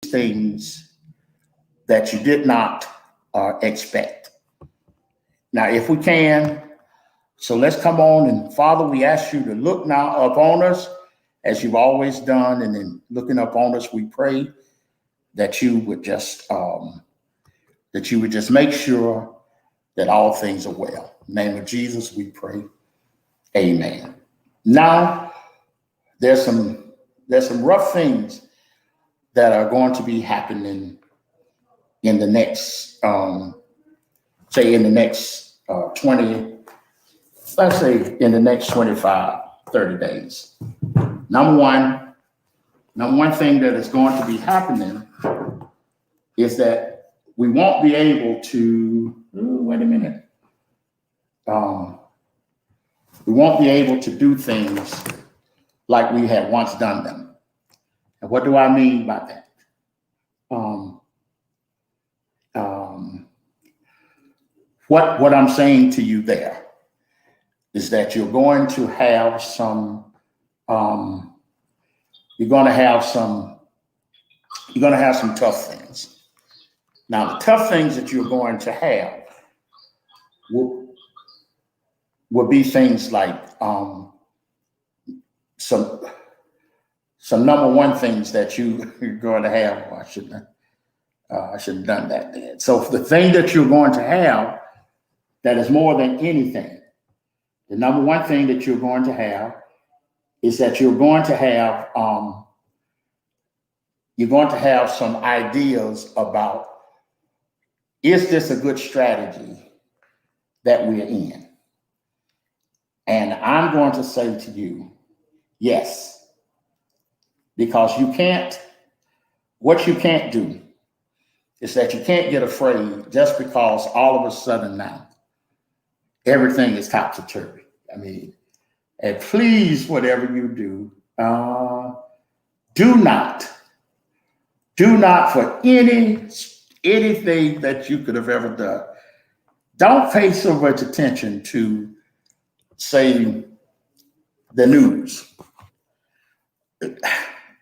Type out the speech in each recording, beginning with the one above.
things that you did not expect. Now, if we can, so let's come on, and Father, we ask you to look now upon us as you've always done, and in looking upon us, we pray that you would just make sure that all things are well. In the name of Jesus, we pray. Amen. Now, there's some rough things that are going to be happening in the next, say in the next 20, let's say in the next 25, 30 days. Number one thing that is going to be happening is that we won't be able to, wait a minute. We won't be able to do things like we had once done them. And what do I mean by that? What I'm saying to you there is that you're going to have some tough things. Now, the tough things that you're going to have will be things like some number one things that you're going to have. I should have done that then. So the thing that you're going to have that is more than anything, the number one thing that you're going to have is that you're going to have some ideas about, is this a good strategy that we're in? And I'm going to say to you, yes, because what you can't do is that you can't get afraid just because all of a sudden now everything is topsy-turvy. I mean, and please, whatever you do, do not for anything that you could have ever done, don't pay so much attention to, say, the news.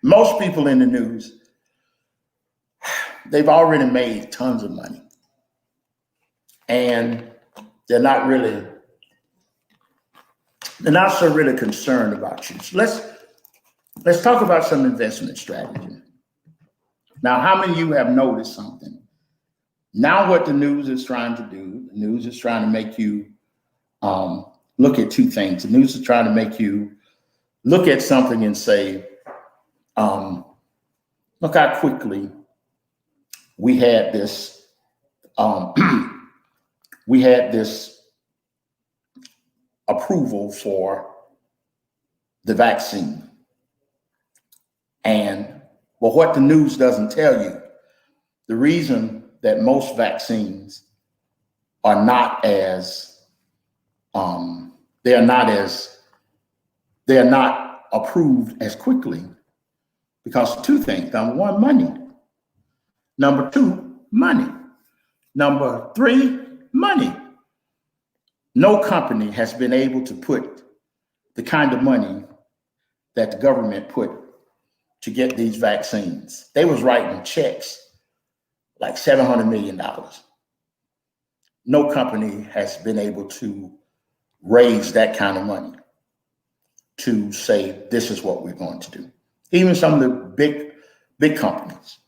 Most people in the news, they've already made tons of money, and they're not so really concerned about you. So let's talk about some investment strategy. Now, how many of you have noticed something? Now, what the news is trying to do, the news is trying to make you look at two things. The news is trying to make you look at something and say, look how quickly we had this approval for the vaccine. But what the news doesn't tell you, the reason that most vaccines are not approved as quickly, because of two things. Number one, money. Number two, money. Number three, money. No company has been able to put the kind of money that the government put to get these vaccines. They was writing checks like $700 million. No company has been able to raise that kind of money to say, this is what we're going to do. Even some of the big companies.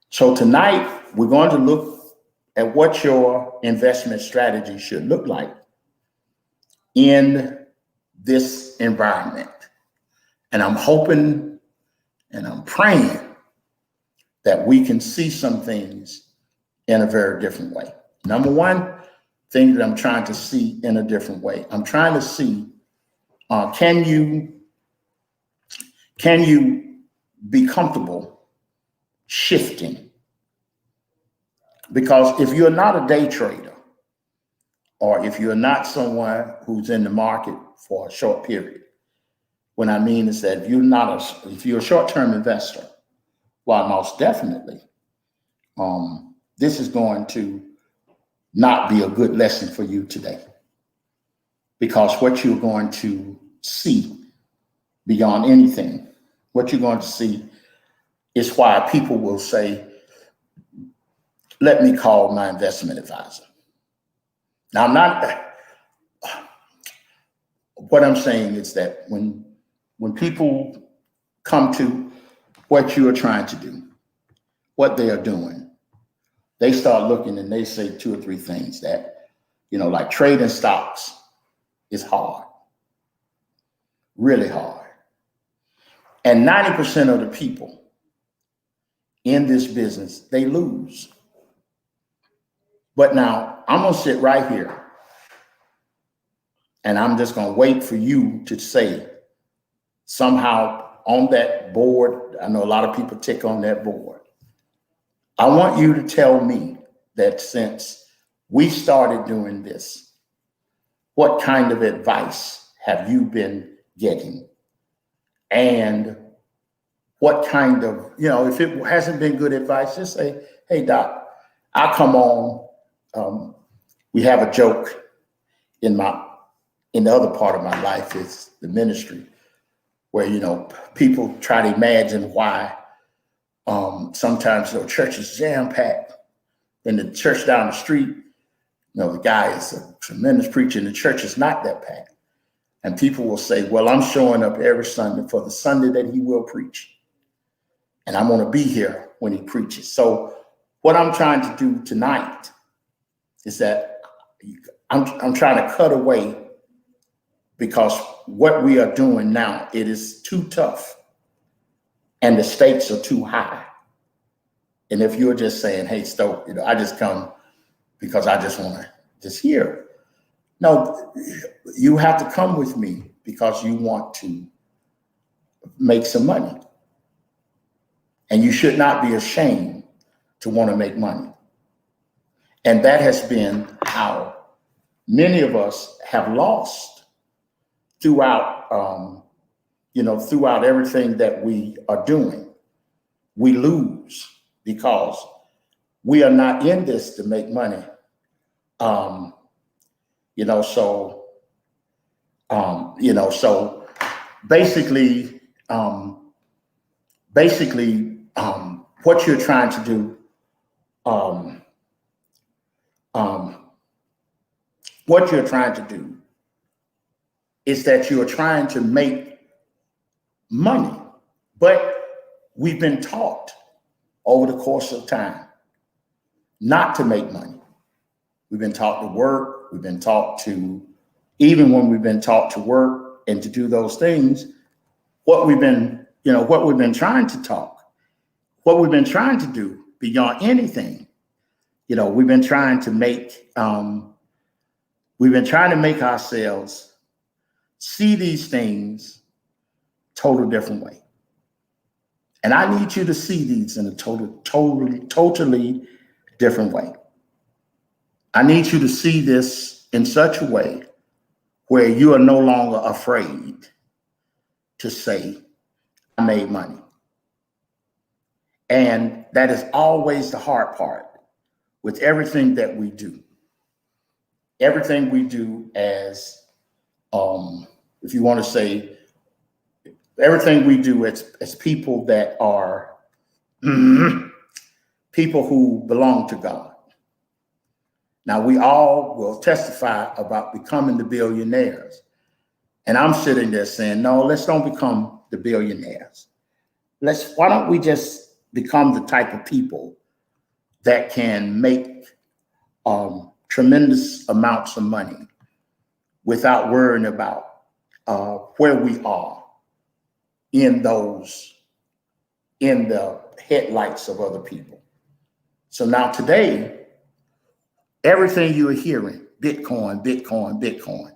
So tonight, we're going to look at what your investment strategy should look like in this environment. And I'm hoping and I'm praying that we can see some things in a very different way. Number one thing that I'm trying to see in a different way, I'm trying to see, can you be comfortable shifting? Because if you're not a day trader, or if you're not someone who's in the market for a short period, what I mean is that if you're a short-term investor, well, most definitely, this is going to not be a good lesson for you today, because what you're going to see beyond anything, what you're going to see It's why people will say, let me call my investment advisor. Now, what I'm saying is that when people come to what you are trying to do, what they are doing, they start looking and they say two or three things that, like trading stocks is hard, really hard. And 90% of the people in this business, they lose. But now I'm going to sit right here and I'm just going to wait for you to say somehow on that board. I know a lot of people tick on that board. I want you to tell me that since we started doing this, what kind of advice have you been getting? And what kind of, if it hasn't been good advice, just say, hey, Doc, I'll come on. We have a joke in the other part of my life, is the ministry, where, people try to imagine why sometimes church is jam-packed. In the church down the street, the guy is a tremendous preacher, and the church is not that packed. And people will say, well, I'm showing up every Sunday for the Sunday that he will preach. And I'm going to be here when he preaches. So what I'm trying to do tonight is that I'm trying to cut away, because what we are doing now, it is too tough and the stakes are too high. And if you're just saying, hey, Stoke, I just come because I just want to just hear. No, you have to come with me because you want to make some money. And you should not be ashamed to want to make money. And that has been how many of us have lost throughout, throughout everything that we are doing. We lose because we are not in this to make money. So basically, what you're trying to do, is that you are trying to make money, but we've been taught over the course of time not to make money. We've been taught to work. We've been taught to, even when we've been taught to work and to do those things, what we've been trying to do beyond anything, we've been trying to make ourselves see these things total different way. And I need you to see these in a totally different way. I need you to see this in such a way where you are no longer afraid to say, I made money. And that is always the hard part with everything that we do. Everything we do as, if you want to say, everything we do as people that are people who belong to God. Now, we all will testify about becoming the billionaires. And I'm sitting there saying, no, let's don't become the billionaires. Why don't we just become the type of people that can make tremendous amounts of money without worrying about where we are in the headlights of other people. So now today, everything you are hearing, Bitcoin, Bitcoin, Bitcoin.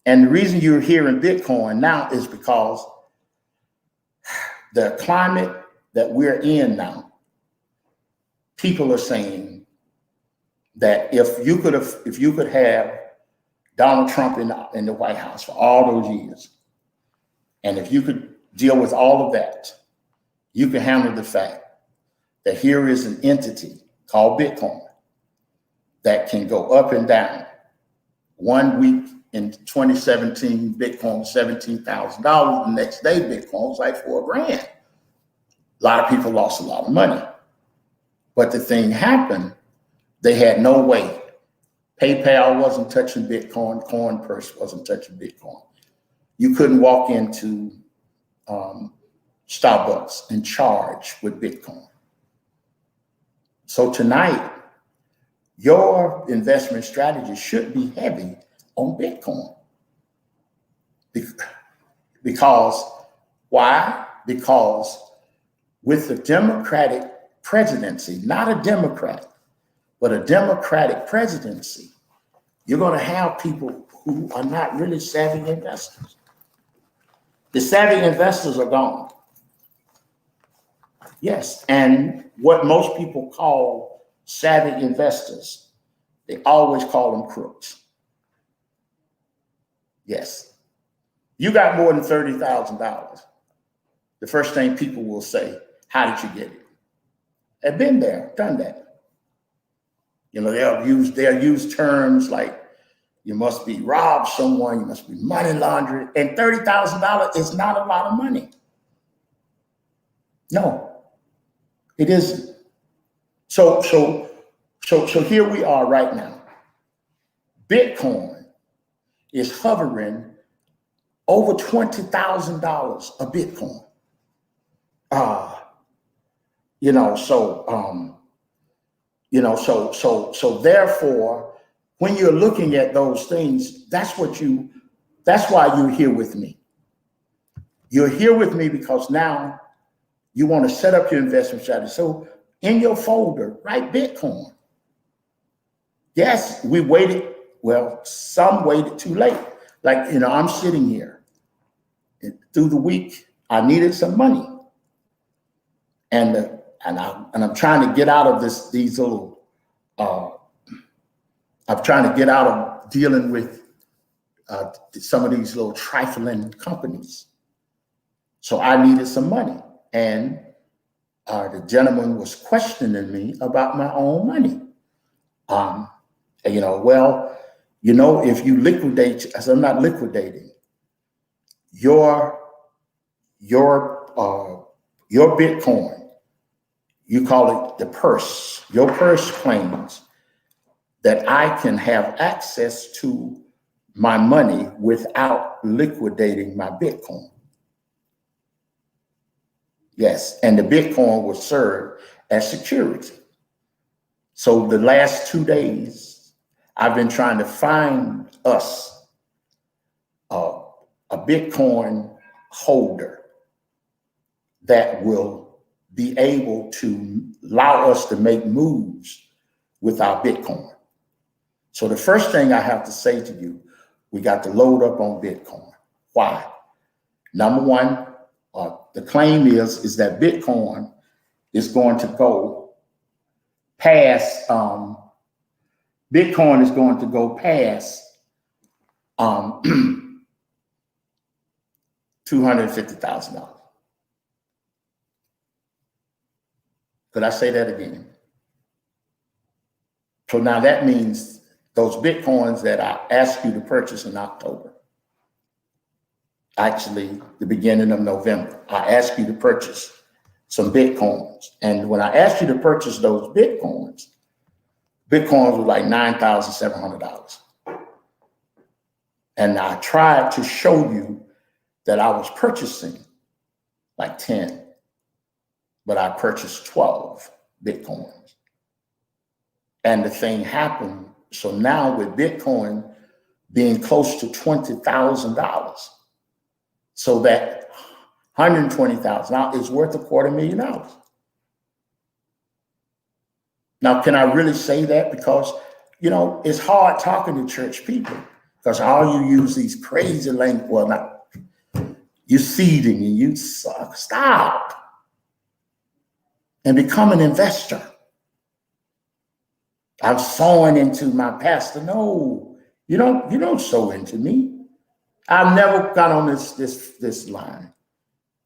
And the reason you're hearing Bitcoin now is because the climate that we're in now, people are saying that if you could have Donald Trump in the White House for all those years, and if you could deal with all of that, you can handle the fact that here is an entity called Bitcoin that can go up and down. 1 week in 2017, Bitcoin was $17,000. The next day, Bitcoin was like $4,000. A lot of people lost a lot of money. But the thing happened, they had no way. PayPal wasn't touching Bitcoin. CoinPurse wasn't touching Bitcoin. You couldn't walk into Starbucks and charge with Bitcoin. So tonight, your investment strategy should be heavy on Bitcoin. Because, why? Because with the Democratic presidency, not a Democrat, but a Democratic presidency, you're going to have people who are not really savvy investors. The savvy investors are gone. Yes, and what most people call savvy investors, they always call them crooks. Yes. You got more than $30,000. The first thing people will say, how did you get it? I've been there, done that. You know, they'll use terms like you must be robbed someone, you must be money laundering, and $30,000 is not a lot of money. No, it isn't. So here we are right now. Bitcoin is hovering over $20,000 a Bitcoin. So therefore, when you're looking at those things, that's why you're here with me. You're here with me because now you want to set up your investment strategy. So in your folder, write Bitcoin. Yes, we waited. Well, some waited too late. Like, I'm sitting here through the week. I needed some money. And I'm trying to get out of these little, I'm trying to get out of dealing with some of these little trifling companies. So I needed some money. And the gentleman was questioning me about my own money. If you liquidate, as I'm not liquidating, your Bitcoin, you call it the purse. Your purse claims that I can have access to my money without liquidating my Bitcoin. Yes, and the Bitcoin was served as security. So the last 2 days, I've been trying to find us a Bitcoin holder that will be able to allow us to make moves with our Bitcoin. So the first thing I have to say to you, we got to load up on Bitcoin. Why? Number one, the claim is that Bitcoin is going to go past, Bitcoin is going to go past $250,000. Could I say that again? So now that means those Bitcoins that I asked you to purchase in October, actually the beginning of November, I asked you to purchase some Bitcoins. And when I asked you to purchase those Bitcoins were like $9,700. And I tried to show you that I was purchasing like 10, but I purchased 12 Bitcoins. And the thing happened. So now with Bitcoin being close to $20,000, so that $120,000 is worth $250,000. Now, can I really say that? Because, it's hard talking to church people because all you use these crazy language. Well, not you seeding and you suck. Stop and become an investor. I'm sowing into my pastor. No, you don't sow into me. I've never got on this line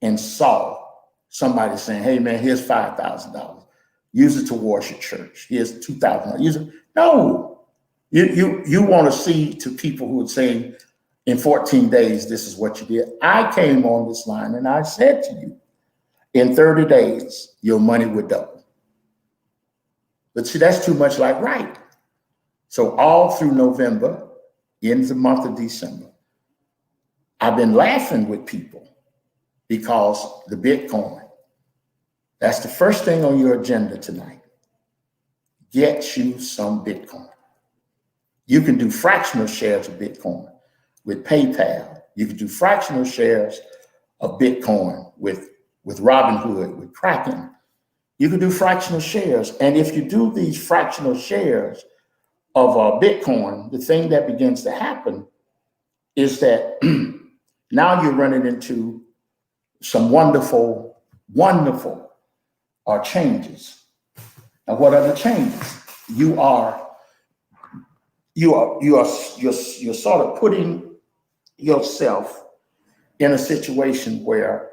and saw somebody saying, "Hey man, here's $5,000. Use it towards your church. Here's $2,000. Use it." No, you want to see to people who are saying in 14 days, this is what you did. I came on this line and I said to you, in 30 days, your money would double. But see, that's too much like right. So all through November, in the month of December, I've been laughing with people because the Bitcoin, that's the first thing on your agenda tonight. Get you some Bitcoin. You can do fractional shares of Bitcoin with PayPal. You can do fractional shares of Bitcoin with Robinhood, with Kraken. You can do fractional shares. And if you do these fractional shares of Bitcoin, the thing that begins to happen is that now you're running into some wonderful changes. And what are the changes? You're sort of putting yourself in a situation where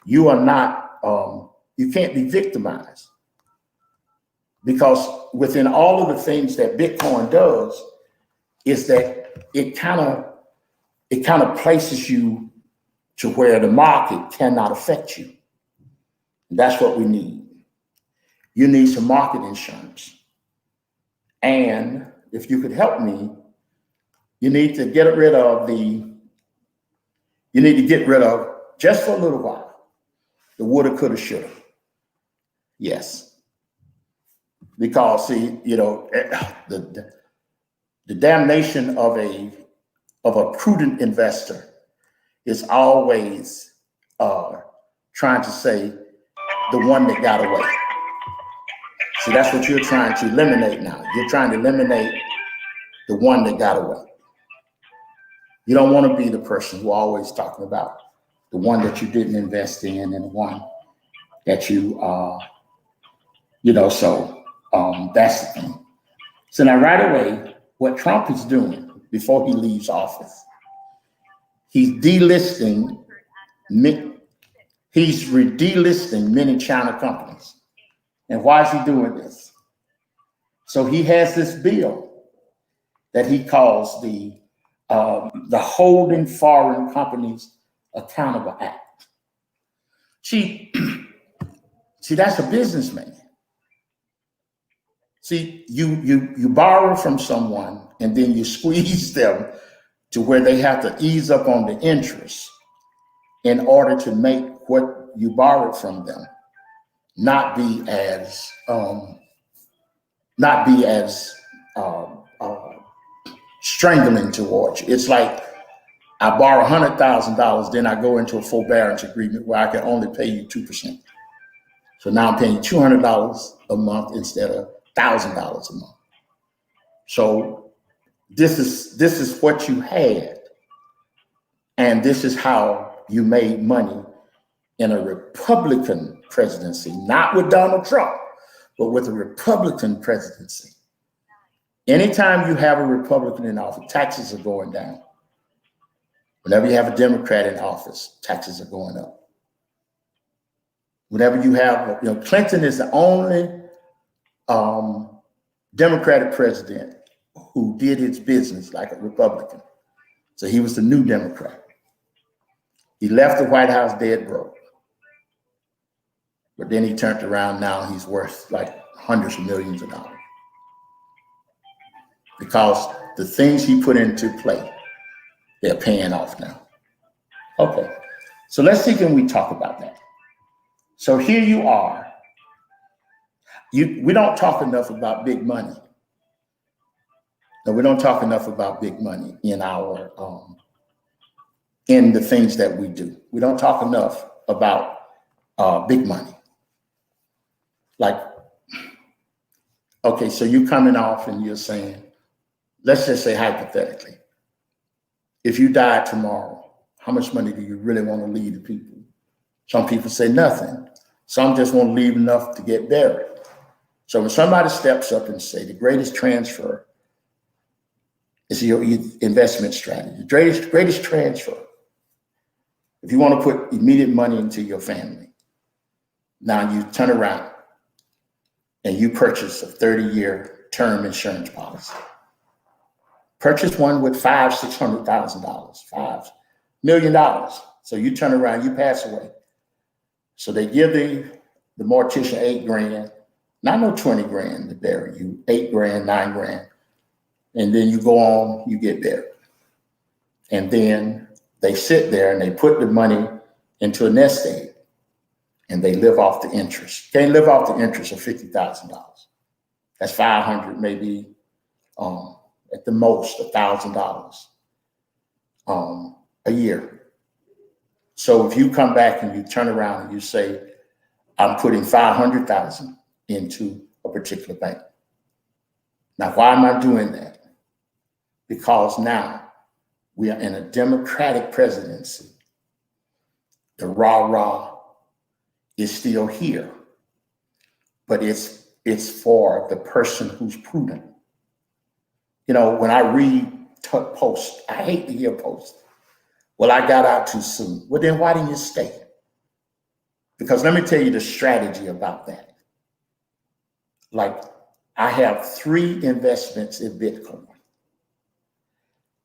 you are not, you can't be victimized, because within all of the things that Bitcoin does is that it kind of places you to where the market cannot affect you. That's what we need. You need some market insurance. And if you could help me, you need to get rid of, just for a little while, the woulda, coulda, shoulda. Yes. Because see, the damnation of a prudent investor is always trying to say the one that got away. So that's what you're trying to eliminate now. You're trying to eliminate the one that got away. You don't want to be the person who always talking about the one that you didn't invest in and the one that you, that's the thing. So now right away, what Trump is doing before he leaves office, he's delisting many China companies. And why is he doing this? So he has this bill that he calls the Holding Foreign Companies Accountable Act. See, that's a businessman. See, you borrow from someone and then you squeeze them to where they have to ease up on the interest in order to make what you borrowed from them not be as strangling towards you. It's like I borrow $100,000, then I go into a forbearance agreement where I can only pay you 2%. So now I'm paying $200 a month instead of $1,000 a month. So this is what you had, and this is how you made money in a Republican presidency, not with Donald Trump, but with a Republican presidency. Anytime you have a Republican in office, taxes are going down. Whenever you have a Democrat in office, taxes are going up. Whenever you have, Clinton is the only Democratic president who did his business like a Republican. So he was the new Democrat. He left the White House dead broke. But then he turned around, now he's worth like hundreds of millions of dollars. Because the things he put into play, they're paying off now. Okay, so let's see, can we talk about that? So here you are. We don't talk enough about big money. No, we don't talk enough about big money in our in the things that we do. We don't talk enough about big money. Like, okay, so you're coming off and you're saying, let's just say hypothetically, if you died tomorrow, how much money do you really want to leave to people? Some people say nothing. Some just want to leave enough to get buried. So when somebody steps up and say the greatest transfer is your investment strategy, the greatest transfer, if you want to put immediate money into your family, now you turn around and you purchase a 30-year term insurance policy. Purchase one with $500,000, $600,000, $5 million. So you turn around, you pass away. So they give the mortician $8 grand, not no 20 grand to bury you, 8 grand, 9 grand. And then you go on, you get buried. And then they sit there and they put the money into a nest egg and they live off the interest. Can't live off the interest of $50,000. That's 500, maybe at the most $1,000 a year. So if you come back and you turn around and you say, I'm putting 500,000 into a particular bank. Now, why am I doing that? Because now we are in a Democratic presidency. The rah-rah is still here, but it's for the person who's prudent. You know, when I read posts, I hate to hear posts. Well, I got out too soon. Well, then why didn't you stay? Because let me tell you the strategy about that. Like, I have 3 investments in Bitcoin.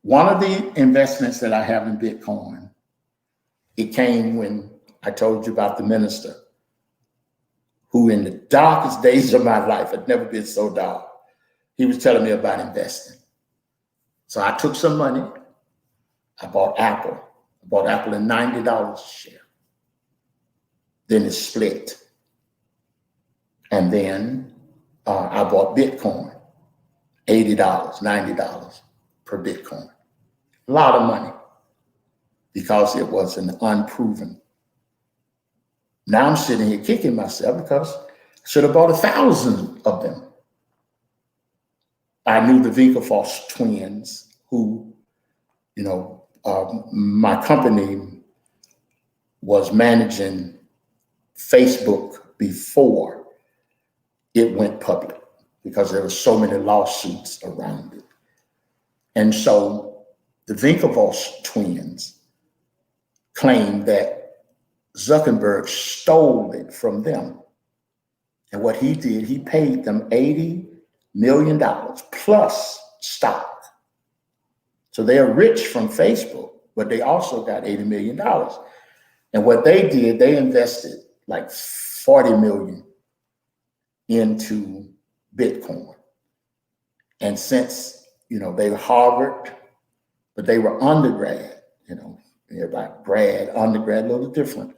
One of the investments that I have in Bitcoin, it came when I told you about the minister who in the darkest days of my life, had never been so dark, he was telling me about investing. So I took some money, I bought Apple. I bought Apple at $90 a share. Then it split. And then I bought Bitcoin, $80, $90 per Bitcoin. A lot of money because it was an unproven. Now I'm sitting here kicking myself because I should have bought 1,000 of them. I knew the Winklevoss twins who, you know, my company was managing Facebook before it went public because there were so many lawsuits around it. And so the Winklevoss twins claimed that Zuckerberg stole it from them. And what he did, he paid them $80 million plus stock. So they are rich from Facebook, but they also got $80 million. And what they did, they invested like $40 million into Bitcoin. And since, you know, they were Harvard, but they were undergrad, you know, everybody grad, undergrad, a little different.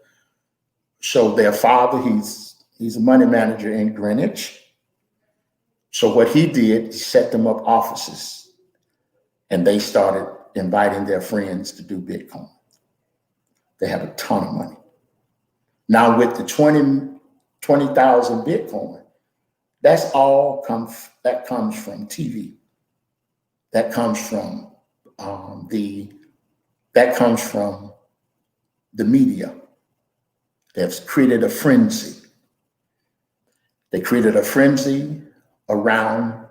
So their father, he's a money manager in Greenwich. So what he did, he set them up offices and they started inviting their friends to do Bitcoin. They have a ton of money. Now with the 20,000 Bitcoin, that comes from TV. That comes from the media. They've created a frenzy. They created a frenzy around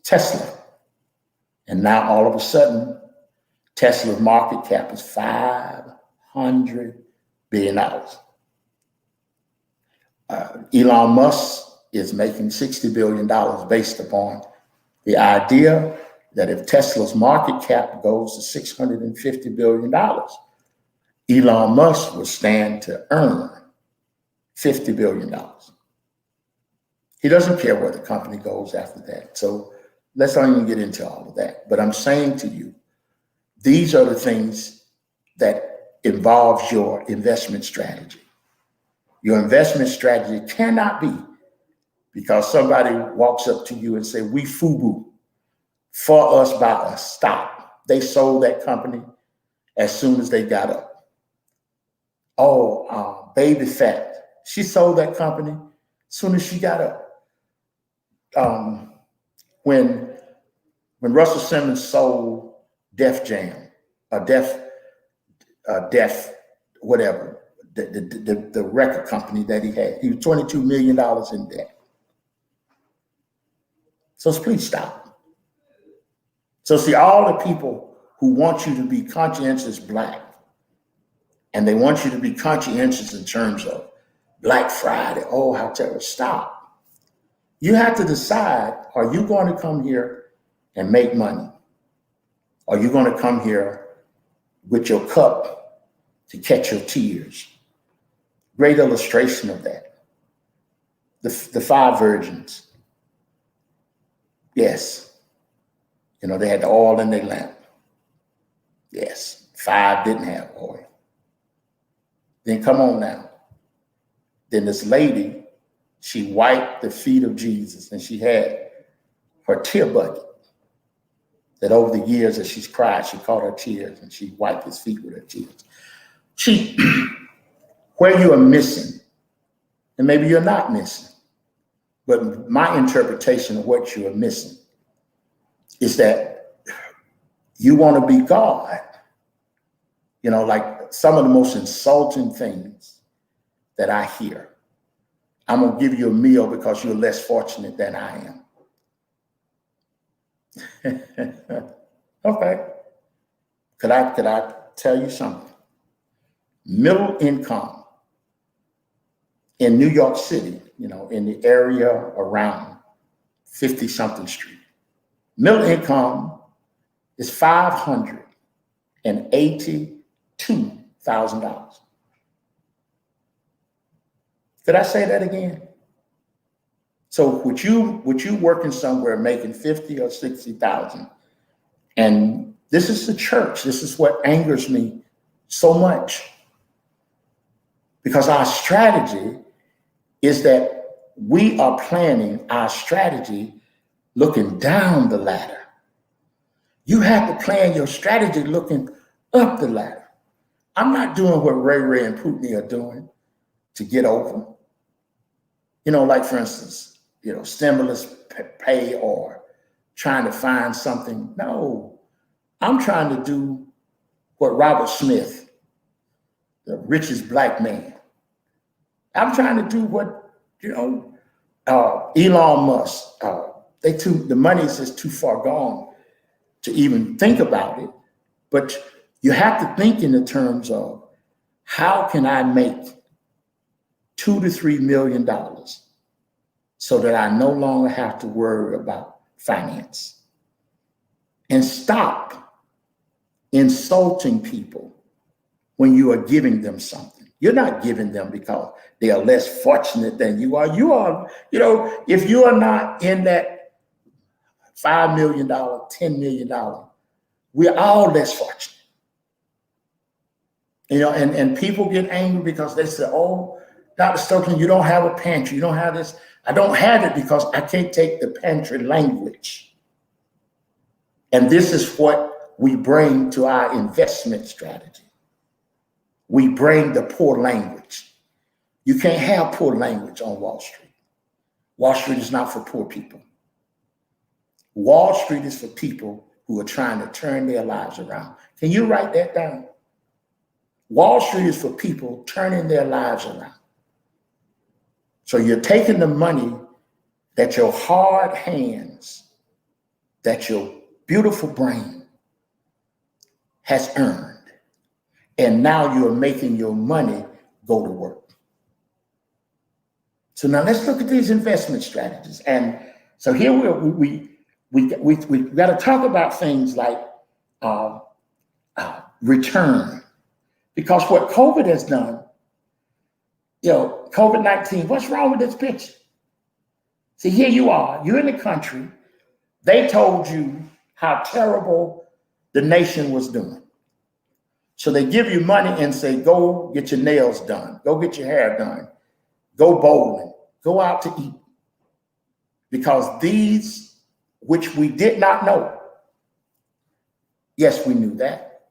Tesla. And now all of a sudden, Tesla's market cap is $500 billion. Elon Musk is making $60 billion based upon the idea that if Tesla's market cap goes to $650 billion, Elon Musk will stand to earn $50 billion. He doesn't care where the company goes after that. So let's not even get into all of that. But I'm saying to you, these are the things that involves your investment strategy. Your investment strategy cannot be because somebody walks up to you and say, we FUBU, for us, by us, stop. They sold that company as soon as they got up. Oh, Baby Fat, she sold that company as soon as she got up. When Russell Simmons sold Def Jam, whatever, the record company that he had, he was $22 million in debt. So please stop. So see, all the people who want you to be conscientious Black, and they want you to be conscientious in terms of Black Friday, oh, how terrible, stop. You have to decide, are you going to come here and make money? Are you going to come here with your cup to catch your tears? great illustration of that. The five virgins. Yes. You know, they had the oil in their lamp. Yes. Five didn't have oil. Then come on now. Then this lady, she wiped the feet of Jesus, and she had her tear bucket that over the years that she's cried, she caught her tears and she wiped his feet with her tears. She, where you are missing, and maybe you're not missing, but my interpretation of what you are missing is that you want to be God. You know, like some of the most insulting things that I hear. I'm going to give you a meal because you're less fortunate than I am. Okay. Could I tell you something? Middle income in New York City, you know, in the area around 50-something Street, middle income is $582,000. Did I say that again? So would you working somewhere making 50 or 60,000, and this is the church. This is what angers me so much, because our strategy is that we are planning our strategy looking down the ladder. You have to plan your strategy looking up the ladder. I'm not doing what Ray and Putney are doing to get over. You know, like for instance, you know, stimulus pay or trying to find something. No, I'm trying to do what Robert Smith, the richest black man. I'm trying to do what, you know, Elon Musk. The money is just too far gone to even think about it. But you have to think in the terms of, how can I make $2 to $3 million so that I no longer have to worry about finance? And stop insulting people when you are giving them something. You're not giving them because they are less fortunate than you are. You are, you know, if you are not in that $5 million, $10 million, we're all less fortunate. You know, and people get angry because they say, oh, Dr. Stokely, you don't have a pantry. You don't have this. I don't have it because I can't take the pantry language. And this is what we bring to our investment strategy. We bring the poor language. You can't have poor language on Wall Street. Wall Street is not for poor people. Wall Street is for people who are trying to turn their lives around. Can you write that down? Wall Street is for people turning their lives around. So you're taking the money that your hard hands, that your beautiful brain has earned, and now you're making your money go to work. So now let's look at these investment strategies. And so here we got to talk about things like return, because what COVID has done, you know, COVID-19, what's wrong with this picture? See, here you are, you're in the country. They told you how terrible the nation was doing. So they give you money and say, go get your nails done, go get your hair done, go bowling, go out to eat. Because these, which we did not know, yes, we knew that.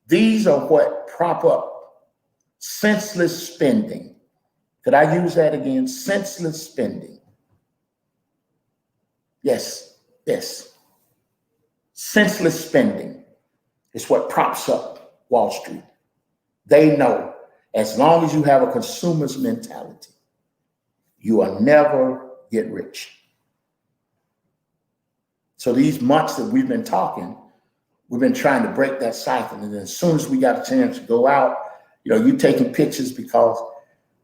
These are what prop up senseless spending. Could I use that again? Senseless spending. Yes. Senseless spending is what props up Wall Street. They know as long as you have a consumer's mentality, you will never get rich. So these months that we've been talking, we've been trying to break that cycle. And then as soon as we got a chance to go out, you know, you're taking pictures because,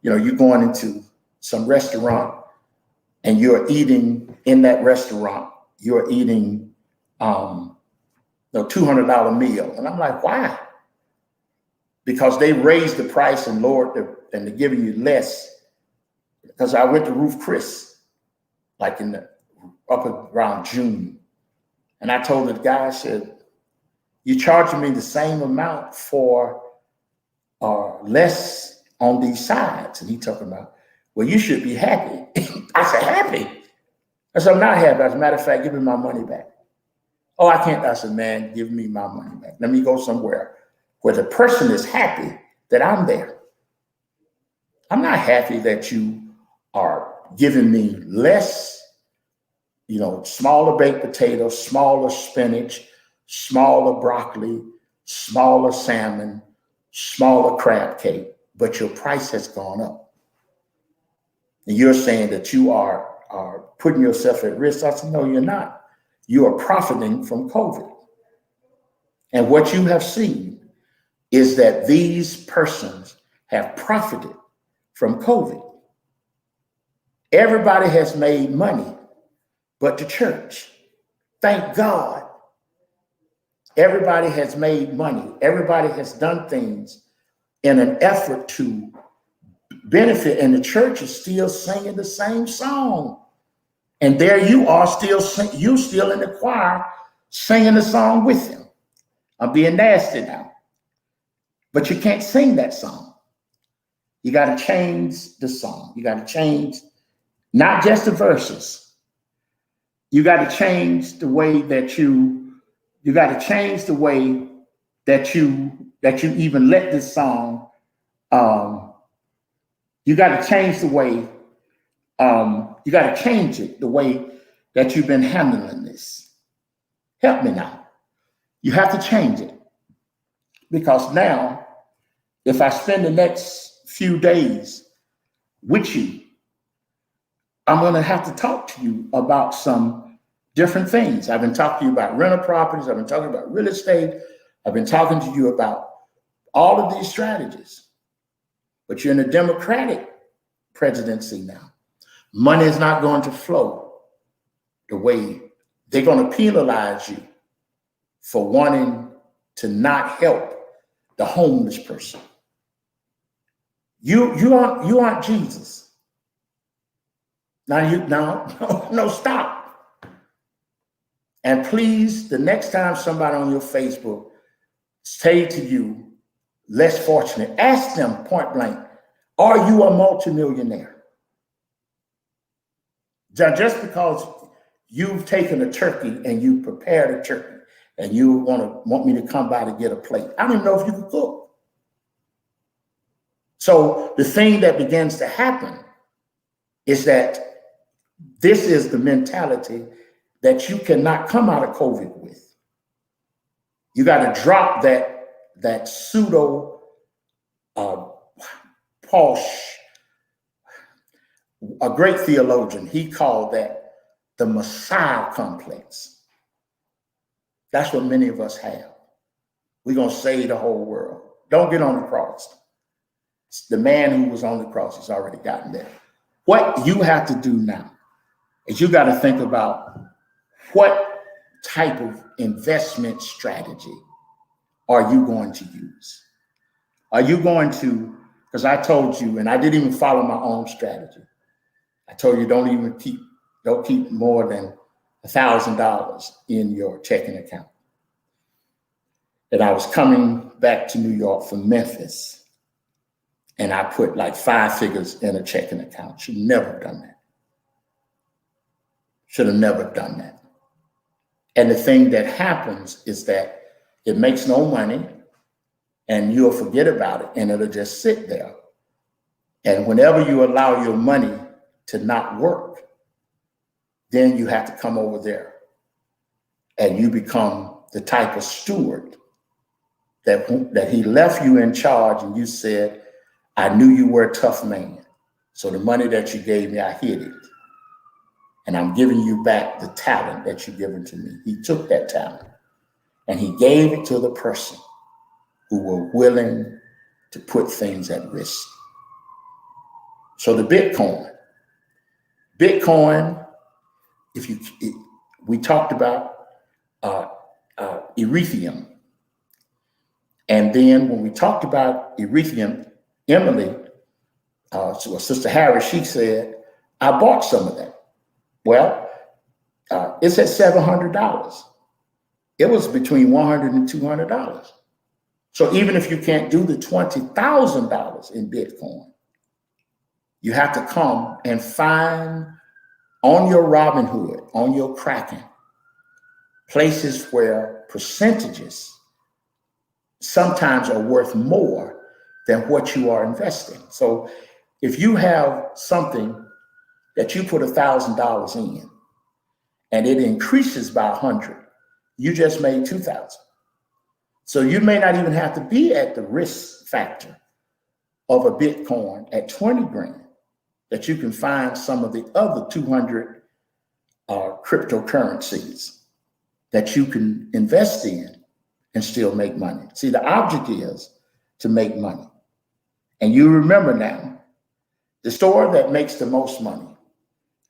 you know, you're going into some restaurant and you're eating in that restaurant, you're eating $200 meal. And I'm like, why? because they raised the price and they're giving you less. Because I went to Roof Chris, like up around June. And I told the guy, I said, you're charging me the same amount for less on these sides. And he talking about, well, you should be happy. I said, happy? I said, I'm not happy. As a matter of fact, give me my money back. Oh, I can't. I said, man, give me my money back. Let me go somewhere where the person is happy that I'm there. I'm not happy that you are giving me less, smaller baked potatoes, smaller spinach, smaller broccoli, smaller salmon, smaller crab cake, but your price has gone up. And you're saying that you are putting yourself at risk. I said, no, you're not. You are profiting from COVID. And what you have seen is that these persons have profited from COVID. Everybody has made money but the church. Thank God. Everybody has made money. Everybody has done things in an effort to benefit, and the church is still singing the same song. And there you are still in the choir singing the song with them. I'm being nasty now. But you can't sing that song. You got to change the song. You got to change not just the verses. You got to change the way that you got to change the way that you even let this song. You got to change the way. You got to change it the way that you've been handling this. Help me now. You have to change it, because now, if I spend the next few days with you, I'm going to have to talk to you about some different things. I've been talking to you about rental properties. I've been talking about real estate. I've been talking to you about all of these strategies. But you're in a Democratic presidency now. Money is not going to flow the way they're going to penalize you for wanting to not help the homeless person. You aren't Jesus. No, stop. And please, the next time somebody on your Facebook say to you, less fortunate, ask them point blank, are you a multimillionaire? Just because you've taken a turkey and you prepared a turkey and you want me to come by to get a plate, I don't even know if you can cook. So the thing that begins to happen is that this is the mentality that you cannot come out of COVID with. You got to drop that pseudo posh. A great theologian, he called that the Messiah complex. That's what many of us have. We're going to save the whole world. Don't get on the cross. The man who was on the cross has already gotten there. What you have to do now is you got to think about what type of investment strategy are you going to use? Are you going to, because I told you, and I didn't even follow my own strategy. I told you don't keep more than $1,000 in your checking account. And I was coming back to New York from Memphis, and I put like 5 figures in a checking account. Should never have done that. Should have never done that. And the thing that happens is that it makes no money, and you'll forget about it, and it'll just sit there. And whenever you allow your money to not work, then you have to come over there and you become the type of steward that he left you in charge, and you said, I knew you were a tough man. So the money that you gave me, I hid it. And I'm giving you back the talent that you've given to me. He took that talent and he gave it to the person who were willing to put things at risk. So the Bitcoin, we talked about Ethereum. And then when we talked about Ethereum, Emily, so Sister Harris, she said, I bought some of that. Well, it's at $700. It was between $100 and $200. So even if you can't do the $20,000 in Bitcoin, you have to come and find on your Robinhood, on your Kraken, places where percentages sometimes are worth more than what you are investing. So if you have something that you put $1,000 in and it increases by 100, you just made 2,000. So you may not even have to be at the risk factor of a Bitcoin at 20 grand, that you can find some of the other 200 cryptocurrencies that you can invest in and still make money. See, the object is to make money. And you remember now, the store that makes the most money,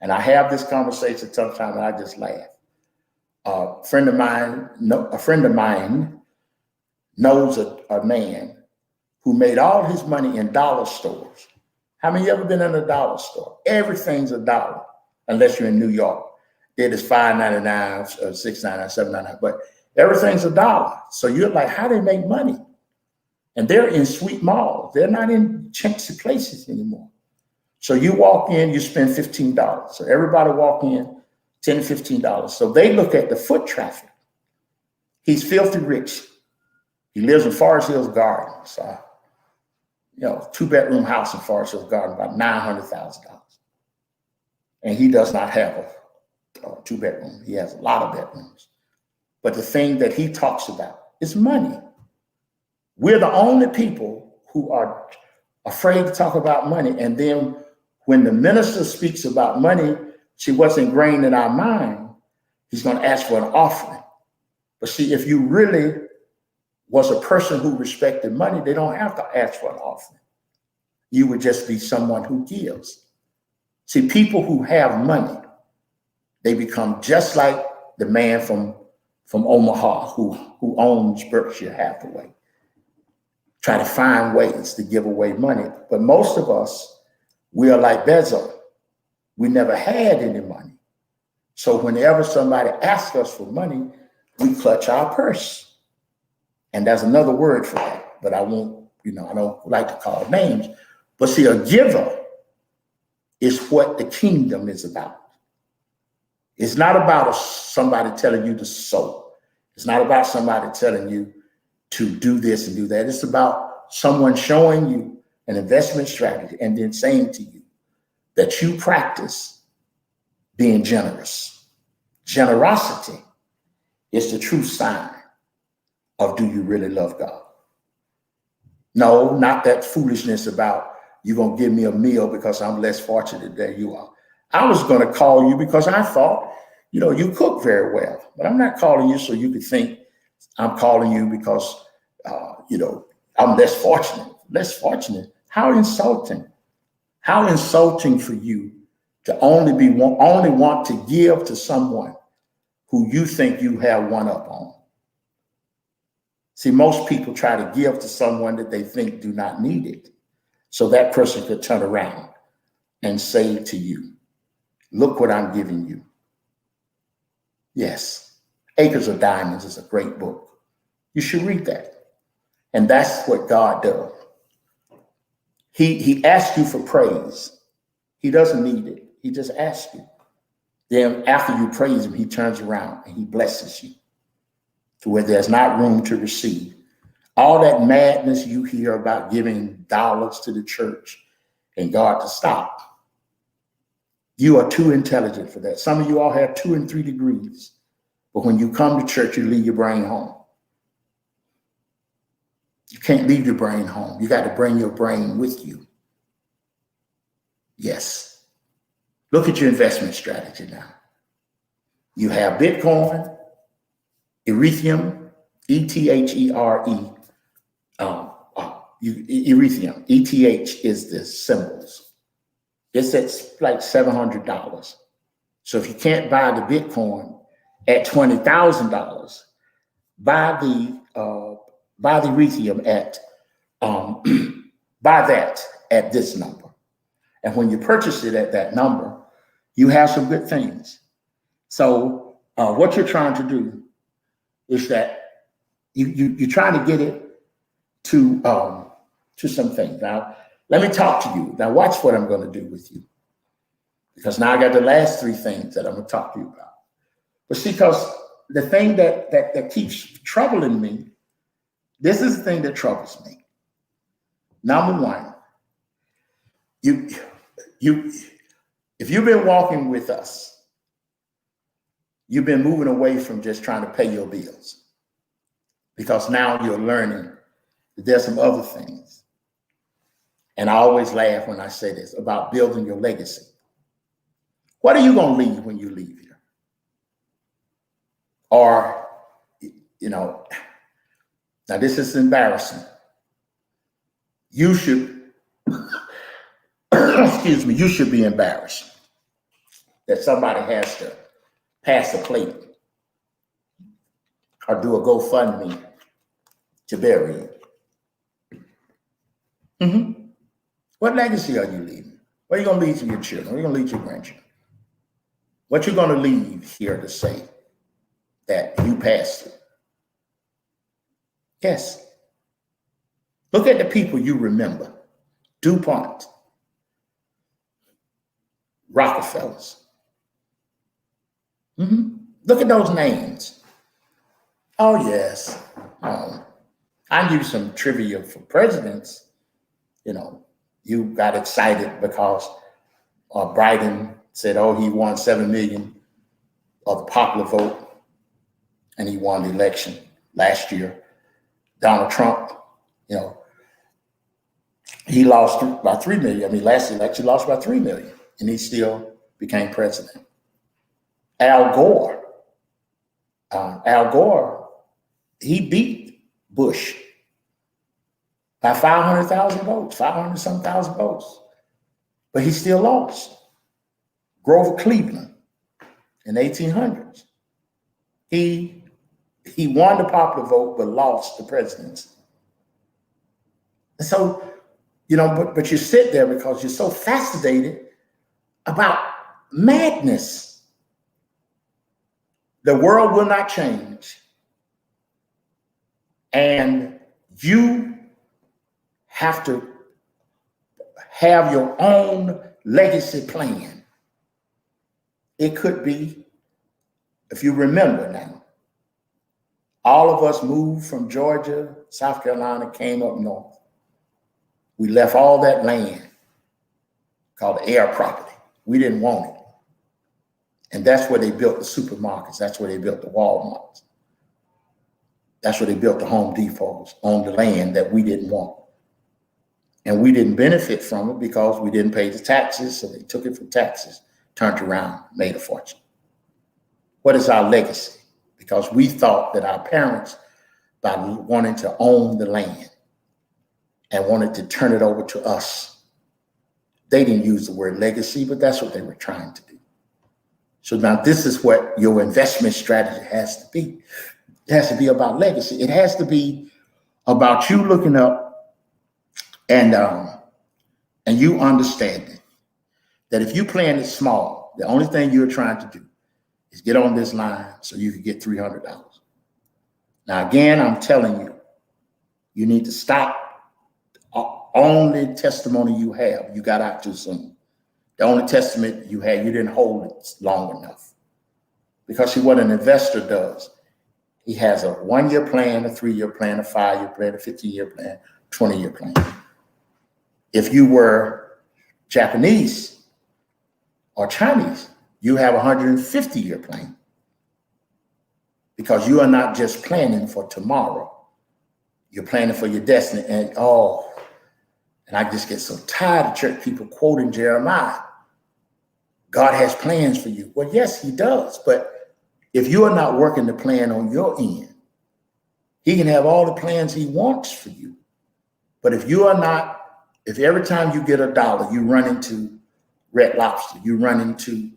and I have this conversation sometimes and I just laugh. A friend of mine knows a man who made all his money in dollar stores. How many of you ever been in a dollar store? Everything's a dollar, unless you're in New York. It is $5.99, $6.99, $7.99, but everything's a dollar. So you're like, how do they make money? And they're in sweet malls. They're not in chintzy places anymore. So you walk in, you spend $15. So everybody walk in, $10, $15. So they look at the foot traffic. He's filthy rich. He lives in Forest Hills Gardens. So, 2-bedroom house in Forest Hills Garden, about $900,000. And he does not have a 2-bedroom. He has a lot of bedrooms. But the thing that he talks about is money. We're the only people who are afraid to talk about money. And then when the minister speaks about money, see, what's ingrained in our mind, he's going to ask for an offering. But see, if you really was a person who respected money, they don't have to ask for an offering. You would just be someone who gives. See, people who have money, they become just like the man from Omaha who owns Berkshire Hathaway. Try to find ways to give away money. But most of us, we are like Bezos. We never had any money. So whenever somebody asks us for money, we clutch our purse. And there's another word for that, but I won't, I don't like to call names. But see, a giver is what the kingdom is about. It's not about somebody telling you to sow. It's not about somebody telling you to do this and do that. It's about someone showing you an investment strategy and then saying to you that you practice being generous. Generosity is the true sign of, do you really love God? No, not that foolishness about you're going to give me a meal because I'm less fortunate than you are. I was going to call you because I thought, you cook very well, but I'm not calling you so you could think I'm calling you because, I'm less fortunate. Less fortunate. How insulting. How insulting for you to only want to give to someone who you think you have one up on. See, most people try to give to someone that they think do not need it. So that person could turn around and say to you, look what I'm giving you. Yes, Acres of Diamonds is a great book. You should read that. And that's what God does. He asks you for praise. He doesn't need it. He just asks you. Then after you praise him, he turns around and he blesses you to where there's not room to receive. All that madness you hear about giving dollars to the church and God to stop. You are too intelligent for that. Some of you all have 2 and 3 degrees, but when you come to church, you leave your brain home. You can't leave your brain home. You got to bring your brain with you. Yes. Look at your investment strategy now. You have Bitcoin, Ethereum, E-T-H-E-R-E. Ethereum. ETH is the symbols. It's at like $700. So if you can't buy the Bitcoin at $20,000, buy the buy the Ethereum at buy that at this number. And when you purchase it at that number, you have some good things. So what you're trying to do is that you're trying to get it to some things. Now, let me talk to you. Now, watch what I'm going to do with you. Because now I got the last three things that I'm going to talk to you about. But see, because the thing that keeps troubling me, this is the thing that troubles me. Number one, if you've been walking with us, you've been moving away from just trying to pay your bills. Because now you're learning that there's some other things. And I always laugh when I say this about building your legacy. What are you going to leave when you leave here? Or, now this is embarrassing. You should, excuse me, you should be embarrassed that somebody has to pass a plate or do a GoFundMe to bury you. Mm-hmm. What legacy are you leaving? What are you going to leave to your children? What are you going to leave to your grandchildren? What you're going to leave here to say that you passed through? Yes. Look at the people you remember. DuPont, Rockefellers. Mm-hmm. Look at those names. Oh, yes. I'll give you some trivia for presidents. You got excited because Biden said, he won 7 million of the popular vote, and he won the election last year. Donald Trump, he lost by 3 million. I mean, last election he lost by 3 million, and he still became president. Al Gore, he beat Bush by 500,000 votes, 500 some thousand votes, but he still lost. Grover Cleveland in the 1800s, he won the popular vote but lost the presidency. And so, but you sit there because you're so fascinated about madness. The world will not change, and you have to have your own legacy plan. It could be, if you remember now, all of us moved from Georgia, South Carolina, came up north. We left all that land called air property. We didn't want it. And that's where they built the supermarkets. That's where they built the Walmarts. That's where they built the Home Depots on the land that we didn't want. And we didn't benefit from it because we didn't pay the taxes. So they took it from taxes, turned around, made a fortune. What is our legacy? Because we thought that our parents, by wanting to own the land and wanted to turn it over to us, they didn't use the word legacy, but that's what they were trying to do. So now this is what your investment strategy has to be. It has to be about legacy. It has to be about you looking up and you understanding that if you plan it small, the only thing you're trying to do is get on this line so you can get $300. Now, again, I'm telling you, you need to stop. Only testimony you have, you got out too soon. The only testament you had, you didn't hold it long enough. Because see what an investor does, he has a 1-year plan, a 3-year plan, a 5-year plan, a 15-year plan, 20-year plan. If you were Japanese or Chinese, you have a 150-year plan. Because you are not just planning for tomorrow. You're planning for your destiny. And I just get so tired of church people quoting Jeremiah. God has plans for you. Well, yes, he does. But if you are not working the plan on your end, he can have all the plans he wants for you. But if you are not, if every time you get $1, you run into Red Lobster, you run into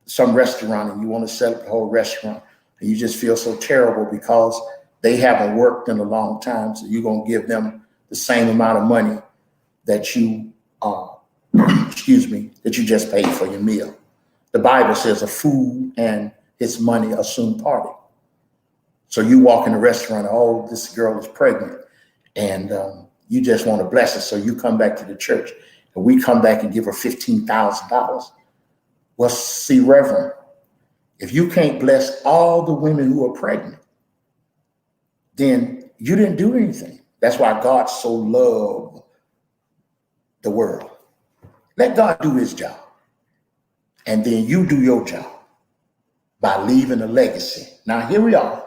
some restaurant and you want to set up the whole restaurant, and you just feel so terrible because They haven't worked in a long time, so you're going to give them the same amount of money that you, that you just paid for your meal. The Bible says a fool and his money are soon parted. So you walk in the restaurant, oh, this girl is pregnant, and you just want to bless her. So you come back to the church, and we come back and give her $15,000. Well, see, Reverend, if you can't bless all the women who are pregnant, then you didn't do anything. That's why God so loved the world. Let God do his job. And then you do your job by leaving a legacy. Now, here we are.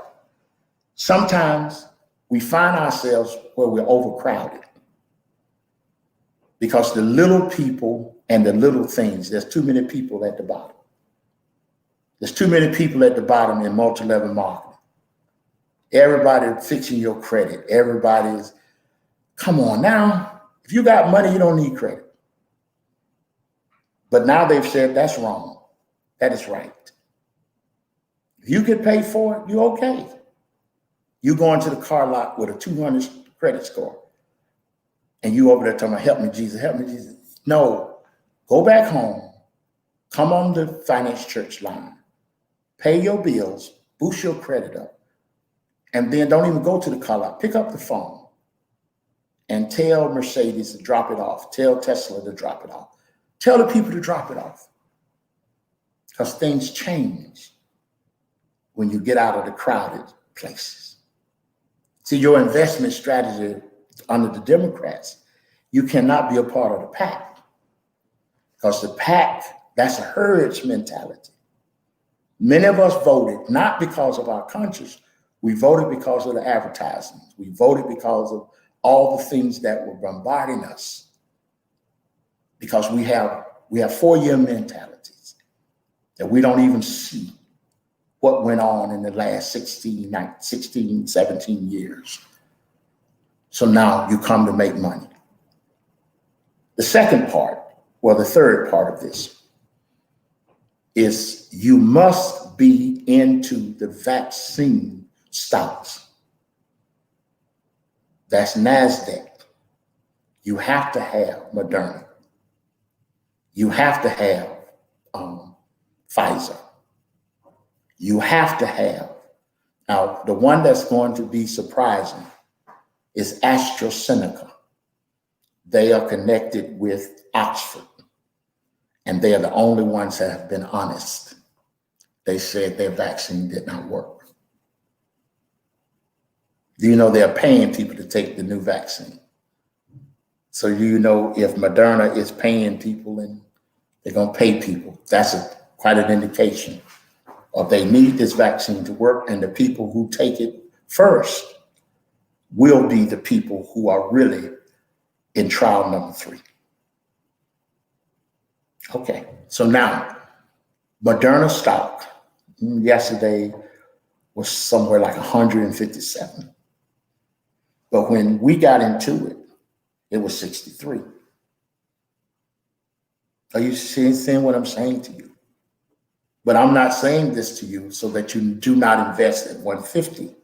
Sometimes we find ourselves where we're overcrowded because the little people and the little things, there's too many people at the bottom. There's too many people at the bottom in multi-level marketing. Everybody fixing your credit. Everybody's, come on now. If you got money, you don't need credit. But now they've said that's wrong. That is right. If you get paid for it, you're okay. You go into the car lot with a 200 credit score and you over there talking about, help me, Jesus, help me, Jesus. No, go back home, come on the finance church line, pay your bills, boost your credit up, and then don't even go to the car lot. Pick up the phone and tell Mercedes to drop it off. Tell Tesla to drop it off. Tell the people to drop it off, because things change when you get out of the crowded places. See, your investment strategy under the Democrats, you cannot be a part of the pack, because the pack, that's a herd's mentality. Many of us voted not because of our conscience. We voted because of the advertising. We voted because of all the things that were bombarding us. Because we have 4-year mentalities that we don't even see what went on in the last 16, 17 years. So now you come to make money. The second part, well, the third part of this is you must be into the vaccine stocks. That's NASDAQ. You have to have Moderna. You have to have Pfizer. You have to have. Now, the one that's going to be surprising is AstraZeneca. They are connected with Oxford, and they are the only ones that have been honest. They said their vaccine did not work. Do you know they're paying people to take the new vaccine? So you know if Moderna is paying people and they're going to pay people, that's quite an indication of they need this vaccine to work, and the people who take it first will be the people who are really in trial number 3. Okay, so now Moderna stock yesterday was somewhere like 157. But when we got into it, it was 63. Are you seeing what I'm saying to you? But I'm not saying this to you so that you do not invest at 150.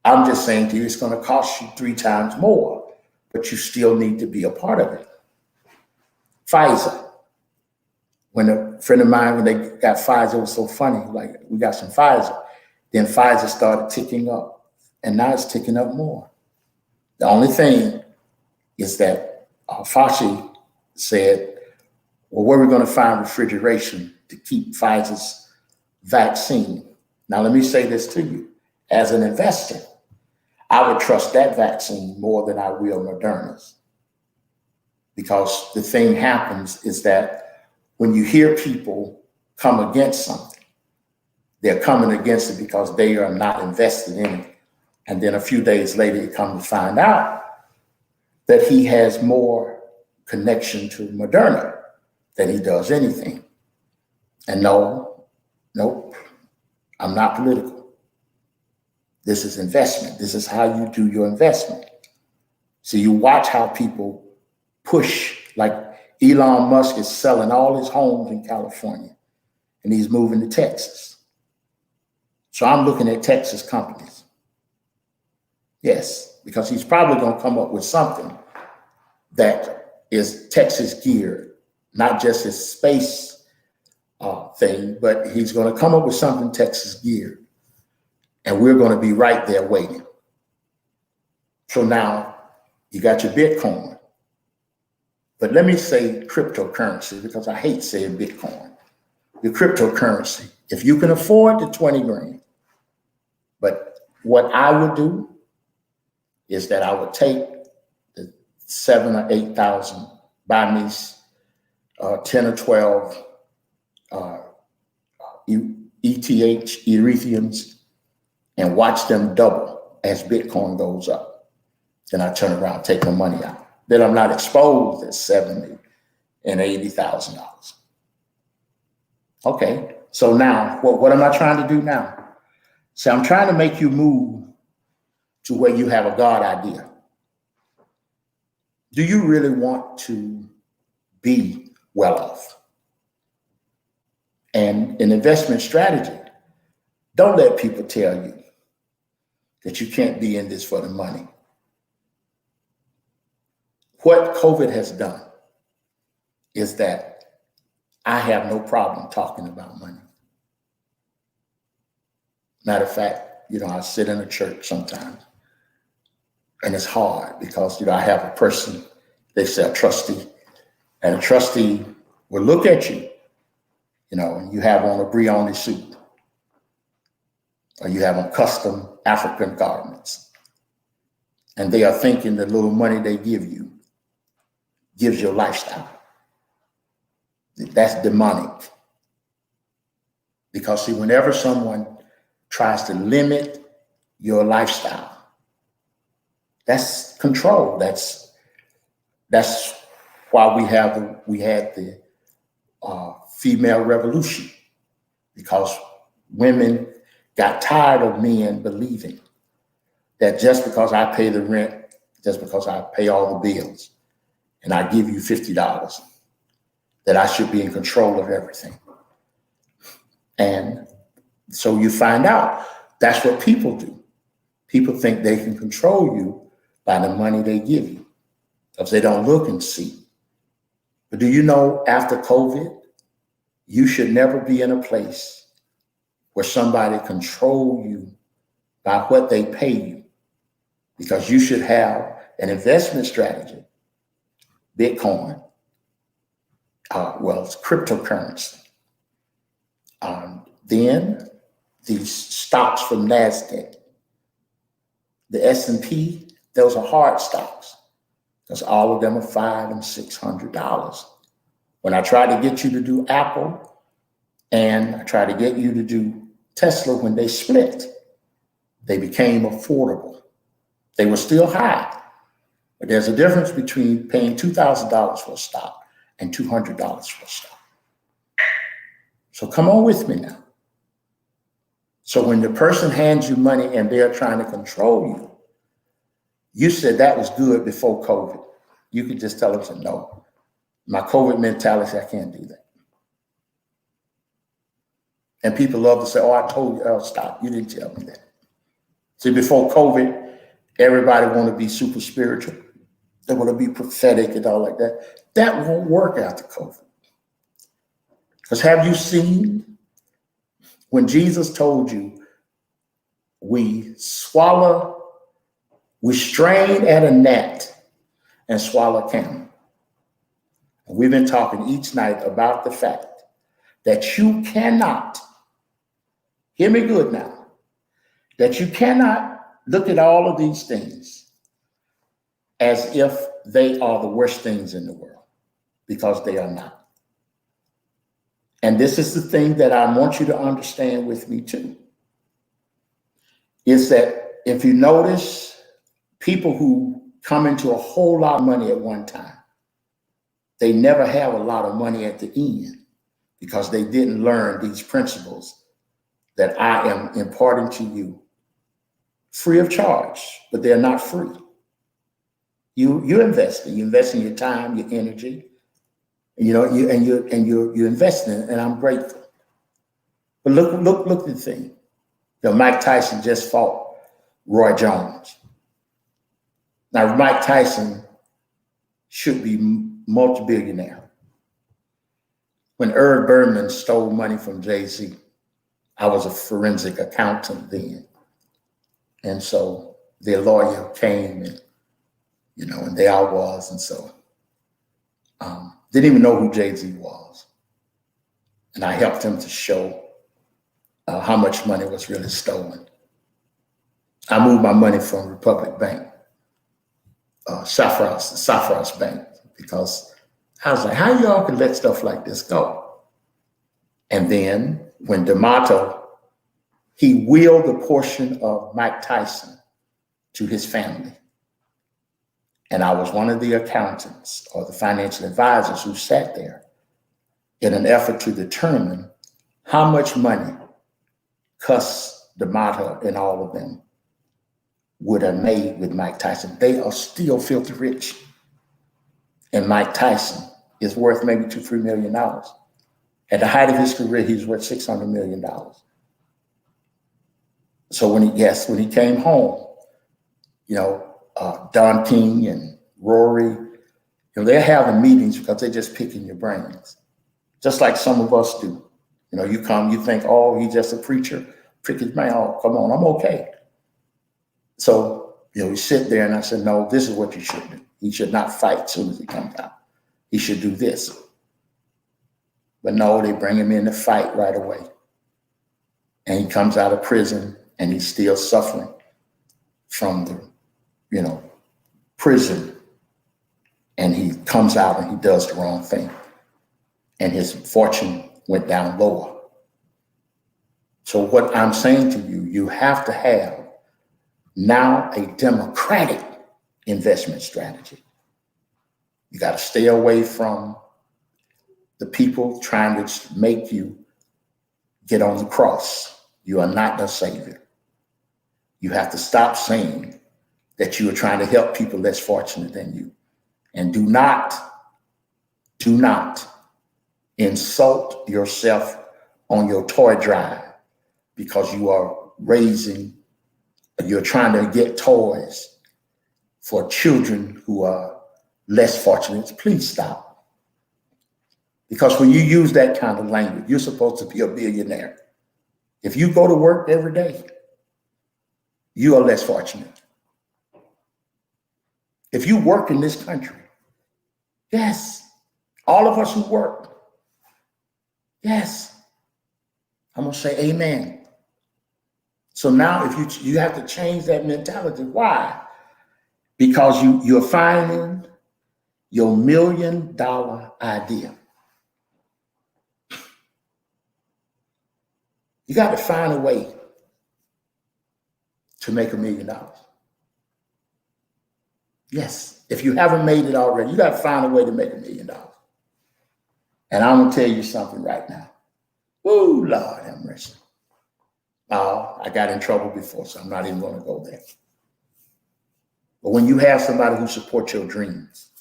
I'm just saying to you, it's going to cost you 3 times more, but you still need to be a part of it. Pfizer. When a friend of mine, when they got Pfizer, it was so funny. Like, we got some Pfizer. Then Pfizer started ticking up, and now it's ticking up more. The only thing is that Fauci said, well, where are we going to find refrigeration to keep Pfizer's vaccine? Now, let me say this to you. As an investor, I would trust that vaccine more than I will Moderna's. Because the thing happens is that when you hear people come against something, they're coming against it because they are not invested in it. And then a few days later, you come to find out that he has more connection to Moderna than he does anything. And nope, I'm not political. This is investment. This is how you do your investment. So you watch how people push, like Elon Musk is selling all his homes in California and he's moving to Texas. So I'm looking at Texas companies. Yes, because he's probably going to come up with something that is Texas geared, not just his space thing, but he's going to come up with something Texas geared. And we're going to be right there waiting. So now you got your Bitcoin. But let me say cryptocurrency, because I hate saying Bitcoin. Your cryptocurrency, if you can afford the 20 grand. But what I would do is that I would take the 7 or 8,000, buy me 10 or 12 ETH, Ethereums, and watch them double as Bitcoin goes up. Then I turn around, take my money out. Then I'm not exposed at $70,000 and $80,000. Okay, so now what am I trying to do now? So I'm trying to make you move to where you have a God idea. Do you really want to be well off? And an investment strategy, don't let people tell you that you can't be in this for the money. What COVID has done is that I have no problem talking about money. Matter of fact, I sit in a church sometimes, and it's hard because, I have a person, they say a trustee, and a trustee will look at you, and you have on a Brioni suit, or you have on custom African garments, and they are thinking the little money they give you gives your lifestyle. That's demonic. Because see, whenever someone tries to limit your lifestyle, that's control. That's why we had the female revolution, because women got tired of men believing that just because I pay the rent, just because I pay all the bills, and I give you $50, that I should be in control of everything. And so you find out that's what people do. People think they can control you by the money they give you, because they don't look and see. But do you know, after COVID, you should never be in a place where somebody control you by what they pay you, because you should have an investment strategy. Bitcoin, it's cryptocurrency. Then these stocks from NASDAQ, the S&P, those are hard stocks, because all of them are $500 and $600. When I try to get you to do Apple, and I try to get you to do Tesla, when they split, they became affordable. They were still high, but there's a difference between paying $2,000 for a stock and $200 for a stock. So come on with me now. So when the person hands you money and they're trying to control you, you said that was good before COVID. You could just tell them, no, my COVID mentality, I can't do that. And people love to say, oh, I told you, oh, stop. You didn't tell me that. See, before COVID, everybody want to be super spiritual. They want to be prophetic and all like that. That won't work after COVID. Because have you seen when Jesus told you, we strain at a gnat and swallow camel. And we've been talking each night about the fact that you cannot, hear me good now, that you cannot look at all of these things as if they are the worst things in the world, because they are not. And this is the thing that I want you to understand with me too, is that if you notice, people who come into a whole lot of money at one time, they never have a lot of money at the end, because they didn't learn these principles that I am imparting to you free of charge, but they're not free. You're investing your time, your energy, you're investing, and I'm grateful. But look at the thing. Mike Tyson just fought Roy Jones. Now, Mike Tyson should be multi-billionaire. When Irv Berman stole money from Jay-Z, I was a forensic accountant then. And so their lawyer came and, and there I was. And so didn't even know who Jay-Z was. And I helped him to show how much money was really stolen. I moved my money from Republic Bank, Safras Bank, because I was like, how y'all can let stuff like this go? And then when D'Amato, he willed a portion of Mike Tyson to his family. And I was one of the accountants or the financial advisors who sat there in an effort to determine how much money Cuss, D'Amato, and all of them would have made with Mike Tyson. They are still filthy rich. And Mike Tyson is worth maybe $2-3 million. At the height of his career, he was worth $600 million. So when he came home, Don King and Rory, they're having meetings because they're just picking your brains, just like some of us do. You come, you think, oh, he's just a preacher, prick his brain. Oh, come on, I'm okay. So, we sit there and I said, no, this is what you should do. He should not fight as soon as he comes out. He should do this. But no, they bring him in to fight right away. And he comes out of prison and he's still suffering from the, prison. And he comes out and he does the wrong thing. And his fortune went down lower. So what I'm saying to you, you have to have now a democratic investment strategy. You got to stay away from the people trying to make you get on the cross. You are not the savior. You have to stop saying that you are trying to help people less fortunate than you. And do not insult yourself on your toy drive because you're trying to get toys for children who are less fortunate. Please stop. Because when you use that kind of language, you're supposed to be a billionaire. If you go to work every day, you are less fortunate. If you work in this country, yes, all of us who work, yes, I'm going to say amen. So now if you have to change that mentality. Why? Because you're finding your $1 million idea. You got to find a way to make $1 million. Yes, if you haven't made it already, you got to find a way to make $1 million. And I'm going to tell you something right now. Woo, Lord have mercy. Oh, I got in trouble before, so I'm not even going to go there. But when you have somebody who supports your dreams,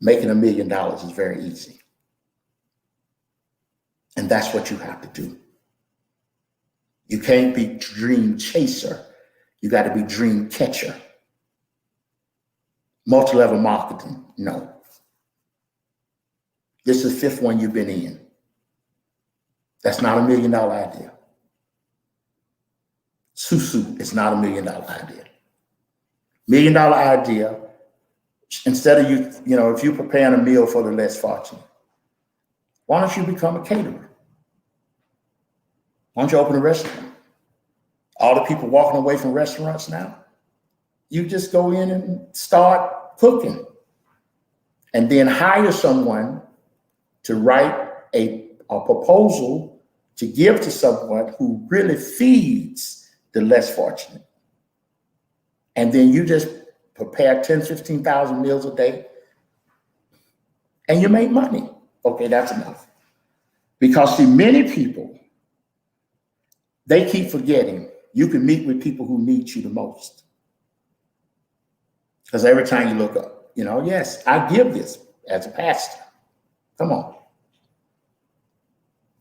making $1 million is very easy. And that's what you have to do. You can't be dream chaser. You got to be dream catcher. Multi-level marketing, no. This is the 5th one you've been in. That's not $1 million idea. Susu is not $1 million idea. $1 million idea, instead of if you're preparing a meal for the less fortunate, why don't you become a caterer? Why don't you open a restaurant? All the people walking away from restaurants now, you just go in and start cooking and then hire someone to write a proposal to give to someone who really feeds the less fortunate. And then you just prepare 10, 15,000 meals a day and you make money. Okay, that's enough. Because see, many people, they keep forgetting you can meet with people who need you the most. Because every time you look up, yes, I give this as a pastor. Come on.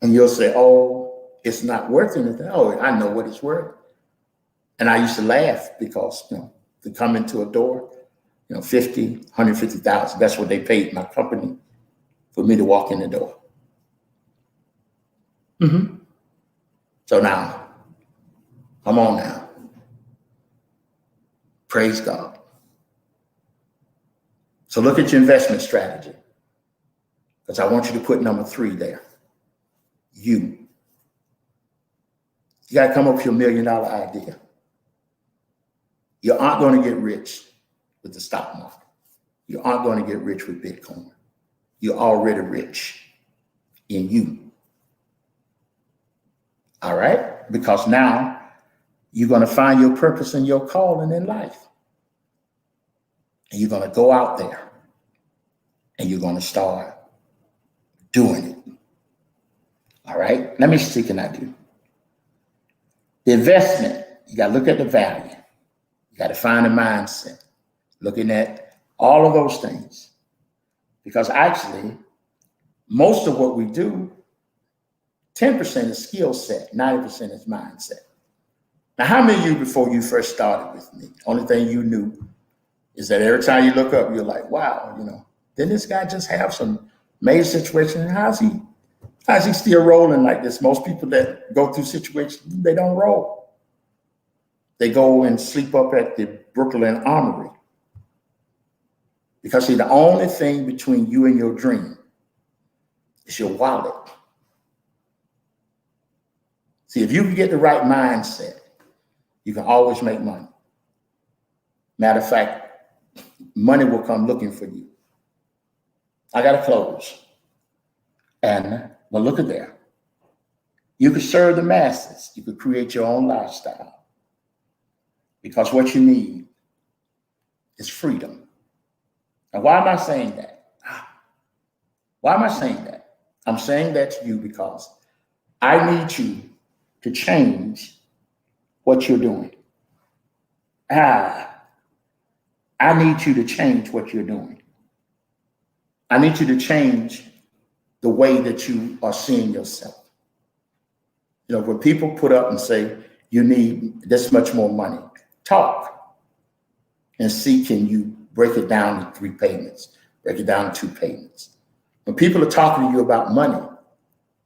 And you'll say, oh, it's not worth anything. Oh, I know what it's worth. And I used to laugh because, to come into a door, 50, 150,000. That's what they paid my company for me to walk in the door. Mm-hmm. So now, come on now. Praise God. So look at your investment strategy, because I want you to put number 3 there. You got to come up with your $1 million idea. You aren't going to get rich with the stock market. You aren't going to get rich with Bitcoin. You're already rich in you. All right? Because now you're going to find your purpose and your calling in life. And you're going to go out there and you're going to start doing it. All right? Let me see, can I do? The investment, you got to look at the value. You got to find a mindset, looking at all of those things. Because actually, most of what we do, 10% is skill set, 90% is mindset. Now, how many of you, before you first started with me, only thing you knew is that every time you look up, you're like, wow, didn't this guy just have some major situation? And how's he still rolling like this? Most people that go through situations, they don't roll. They go and sleep up at the Brooklyn Armory. Because see, the only thing between you and your dream is your wallet. See, if you can get the right mindset, you can always make money. Matter of fact, money will come looking for you. I got to close. And, well, look at there. You could serve the masses. You could create your own lifestyle. Because what you need is freedom. And why am I saying that? Why am I saying that? I'm saying that to you because I need you to change what you're doing. I need you to change what you're doing. I need you to change the way that you are seeing yourself. When people put up and say, you need this much more money, talk and see, can you break it down to 3 payments, break it down to 2 payments. When people are talking to you about money,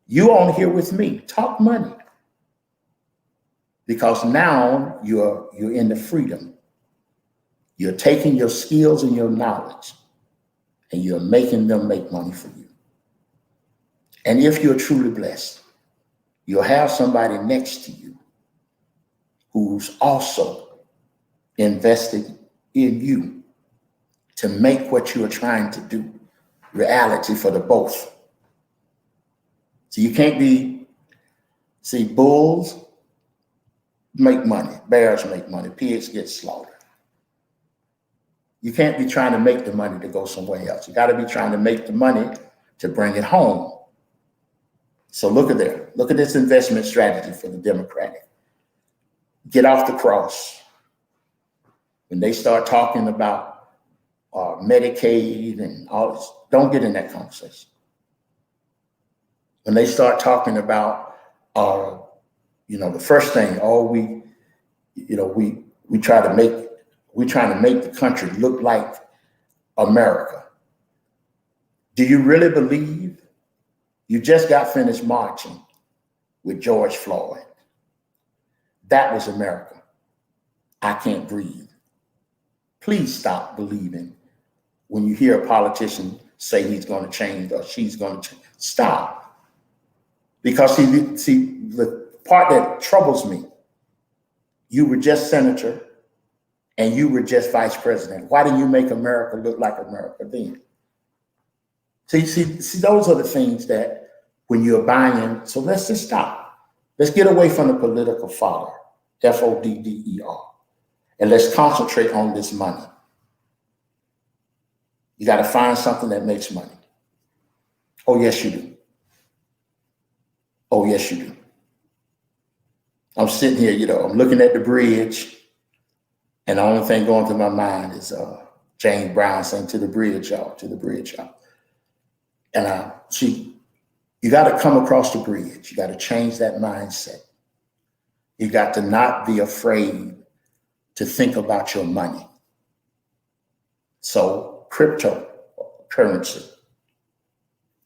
you on here with me, talk money. Because now you're in the freedom. You're taking your skills and your knowledge and you're making them make money for you. And if you're truly blessed, you'll have somebody next to you who's also invested in you to make what you are trying to do reality for the both. So you can't bulls make money, bears make money, pigs get slaughtered. You can't be trying to make the money to go somewhere else. You got to be trying to make the money to bring it home. So look at there. Look at this investment strategy for the Democratic. Get off the cross. When they start talking about Medicaid and all this, don't get in that conversation. When they start talking about, the first thing, we trying to make the country look like America. Do you really believe you just got finished marching with George Floyd? That was America. I can't breathe. Please stop believing when you hear a politician say he's going to change or she's going to change. Stop. Because see, the part that troubles me, you were just senator and you were just vice president. Why didn't you make America look like America then? See, those are the things that when you're buying, so let's just stop. Let's get away from the political fodder, FODDER, and let's concentrate on this money. You got to find something that makes money. Oh, yes, you do. Oh, yes, you do. I'm sitting here, I'm looking at the bridge, and the only thing going through my mind is James Brown saying, to the bridge, y'all, to the bridge, y'all. And you got to come across the bridge. You got to change that mindset. You got to not be afraid to think about your money. So cryptocurrency,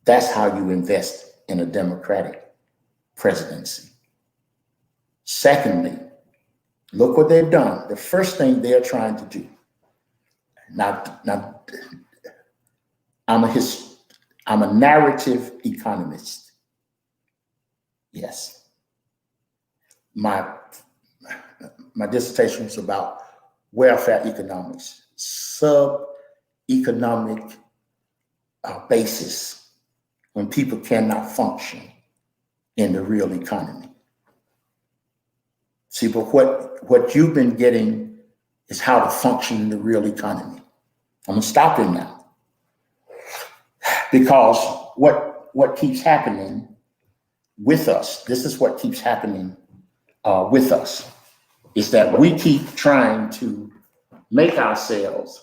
that's how you invest in a democratic presidency. Secondly, look what they've done. The first thing they're trying to do. Now I'm a narrative economist. Yes. My dissertation was about welfare economics, sub-economic basis when people cannot function in the real economy. See, but what you've been getting is how to function in the real economy. I'm gonna stop it now. Because what keeps happening with us, this is what keeps happening with us, is that we keep trying to make ourselves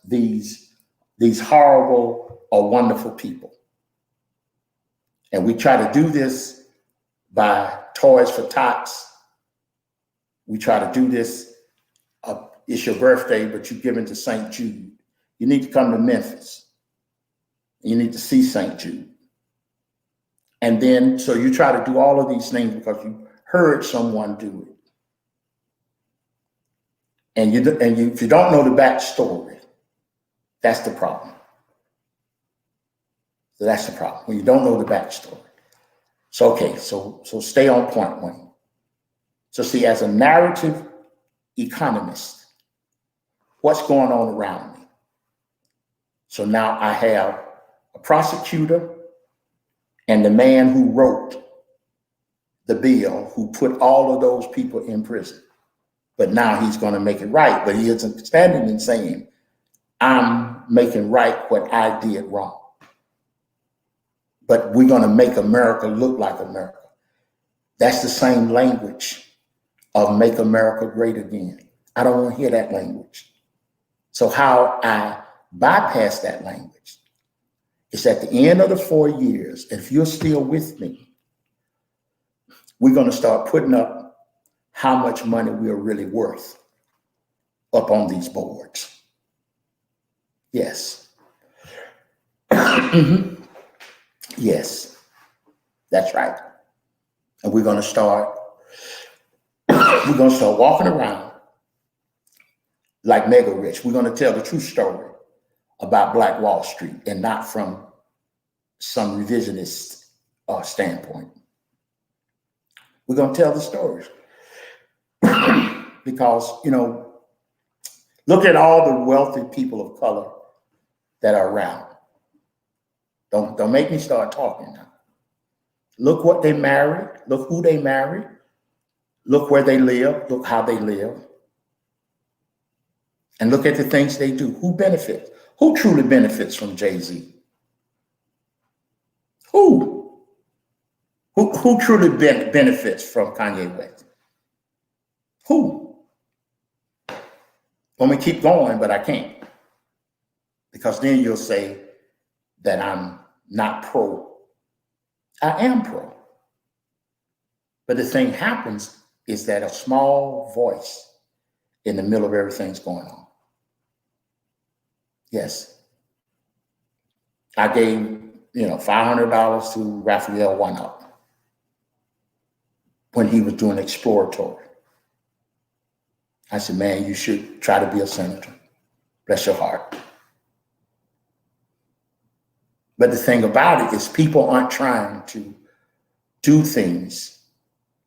these horrible or wonderful people. And we try to do this by Toys for Tots. We try to do this, it's your birthday, but you're giving to St. Jude. You need to come to Memphis. You need to see St. Jude. And then, so you try to do all of these things because you heard someone do it. And if you don't know the backstory, that's the problem. So that's the problem, when you don't know the backstory. So, okay, so stay on point, Wayne. So see, as a narrative economist, what's going on around me? So now I have a prosecutor and the man who wrote the bill, who put all of those people in prison. But now he's going to make it right. But he isn't standing and saying, I'm making right what I did wrong. But we're going to make America look like America. That's the same language of make America great again. I don't want to hear that language. So how I bypass that language is at the end of the 4 years, if you're still with me, we're going to start putting up how much money we are really worth up on these boards. Yes. Yes, that's right. And we're going to start walking around like mega rich. We're going to tell the true story about Black Wall Street and not from some revisionist standpoint. We're going to tell the stories because, look at all the wealthy people of color that are around. Don't make me start talking now. Look what they married. Look who they married. Look where they live. Look how they live. And look at the things they do. Who benefits? Who truly benefits from Jay-Z? Who truly benefits from Kanye West? Who? Let me keep going, but I can't. Because then you'll say that I'm not pro. I am pro. But the thing happens is that a small voice in the middle of everything's going on. Yes. I gave, $500 to Raphael One-Up when he was doing exploratory. I said, man, you should try to be a senator. Bless your heart. But the thing about it is people aren't trying to do things.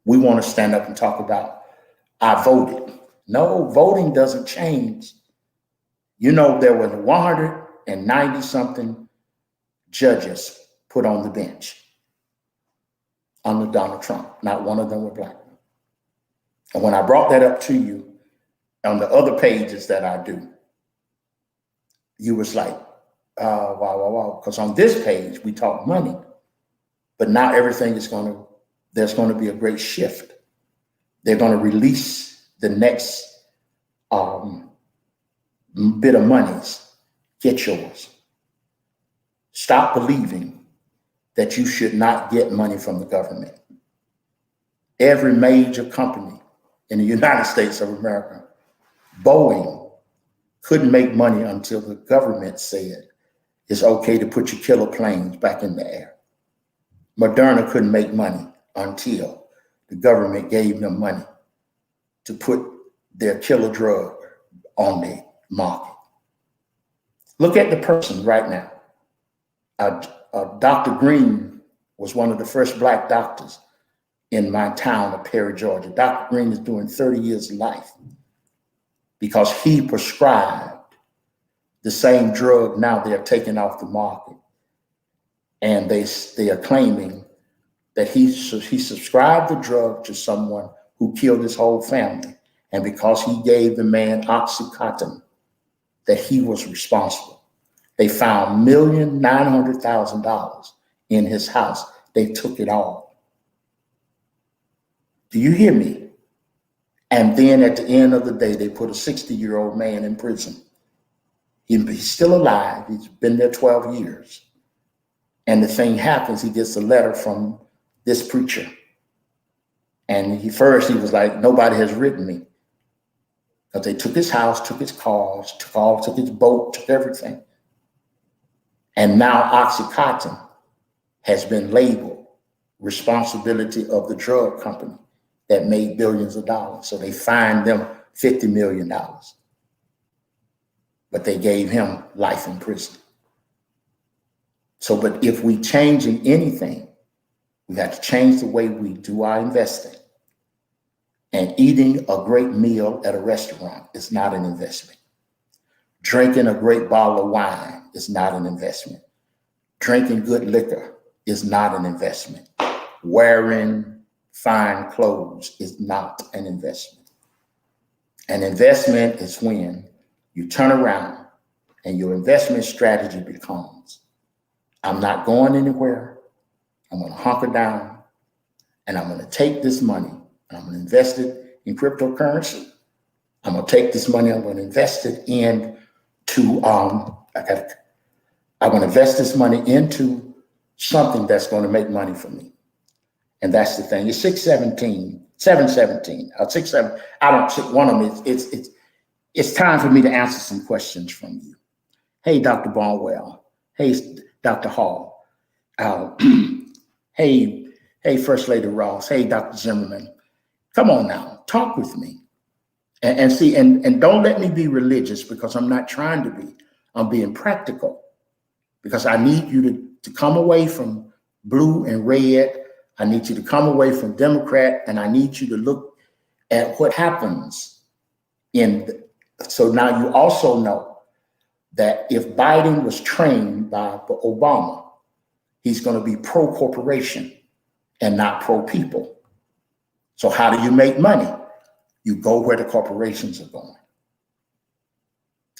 We want to stand up and talk about, I voted. No, voting doesn't change. There were 190 something judges put on the bench under Donald Trump. Not one of them were Black. And when I brought that up to you on the other pages that I do, you was like, wow. Because on this page, we talk money, but now everything there's going to be a great shift. They're going to release the next bit of monies. Get yours. Stop believing that you should not get money from the government. Every major company in the United States of America. Boeing couldn't make money until the government said it's okay to put your killer planes back in the air. Moderna couldn't make money until the government gave them money to put their killer drug on the market. Look at the person right now. Dr. Green was one of the first Black doctors in my town of Perry, Georgia. Dr. Green is doing 30 years of life because he prescribed the same drug now they're taking off the market. And they are claiming that he subscribed the drug to someone who killed his whole family. And because he gave the man Oxycontin, that he was responsible. They found $1,900,000 in his house. They took it all. Do you hear me? And then at the end of the day, they put a 60-year-old man in prison. He's still alive. He's been there 12 years. And the thing happens, he gets a letter from this preacher. And he was like, nobody has written me. Because they took his house, took his cars, took his boat, took everything. And now Oxycontin has been labeled responsibility of the drug company that made billions of dollars. So they fined them $50 million. But they gave him life in prison. So, but if we changing anything, we have to change the way we do our investing. And eating a great meal at a restaurant is not an investment. Drinking a great bottle of wine is not an investment. Drinking good liquor is not an investment. Wearing fine clothes is not an investment. An investment is when you turn around and your investment strategy becomes, I'm not going anywhere. I'm going to hunker down and I'm going to take this money and I'm going to invest it in cryptocurrency. I'm going to take this money, I'm going to invest it into, I'm going to invest this money into something that's going to make money for me. And that's the thing. It's 717. I don't see one of them. It's time for me to answer some questions from you. Hey, Dr. Barnwell. Hey, Dr. Hall. Hey, First Lady Ross. Hey, Dr. Zimmerman. Come on now, talk with me. And see, and don't let me be religious because I'm not trying to be. I'm being practical because I need you to come away from blue and red. I need you to come away from Democrat, and I need you to look at what happens so now you also know that if Biden was trained by Obama, he's going to be pro-corporation and not pro-people. So how do you make money? You go where the corporations are going.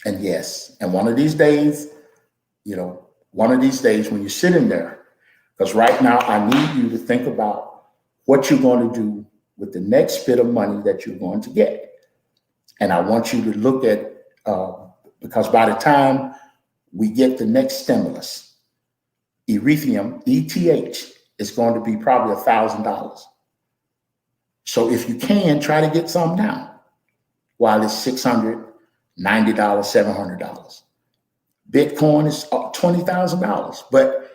And yes, and one of these days when you're sitting there, because right now I need you to think about what you're going to do with the next bit of money that you're going to get. And I want you to look at, because by the time we get the next stimulus, Ethereum, ETH, is going to be probably $1,000. So if you can, try to get some now while it's $690, $700. Bitcoin is $20,000. But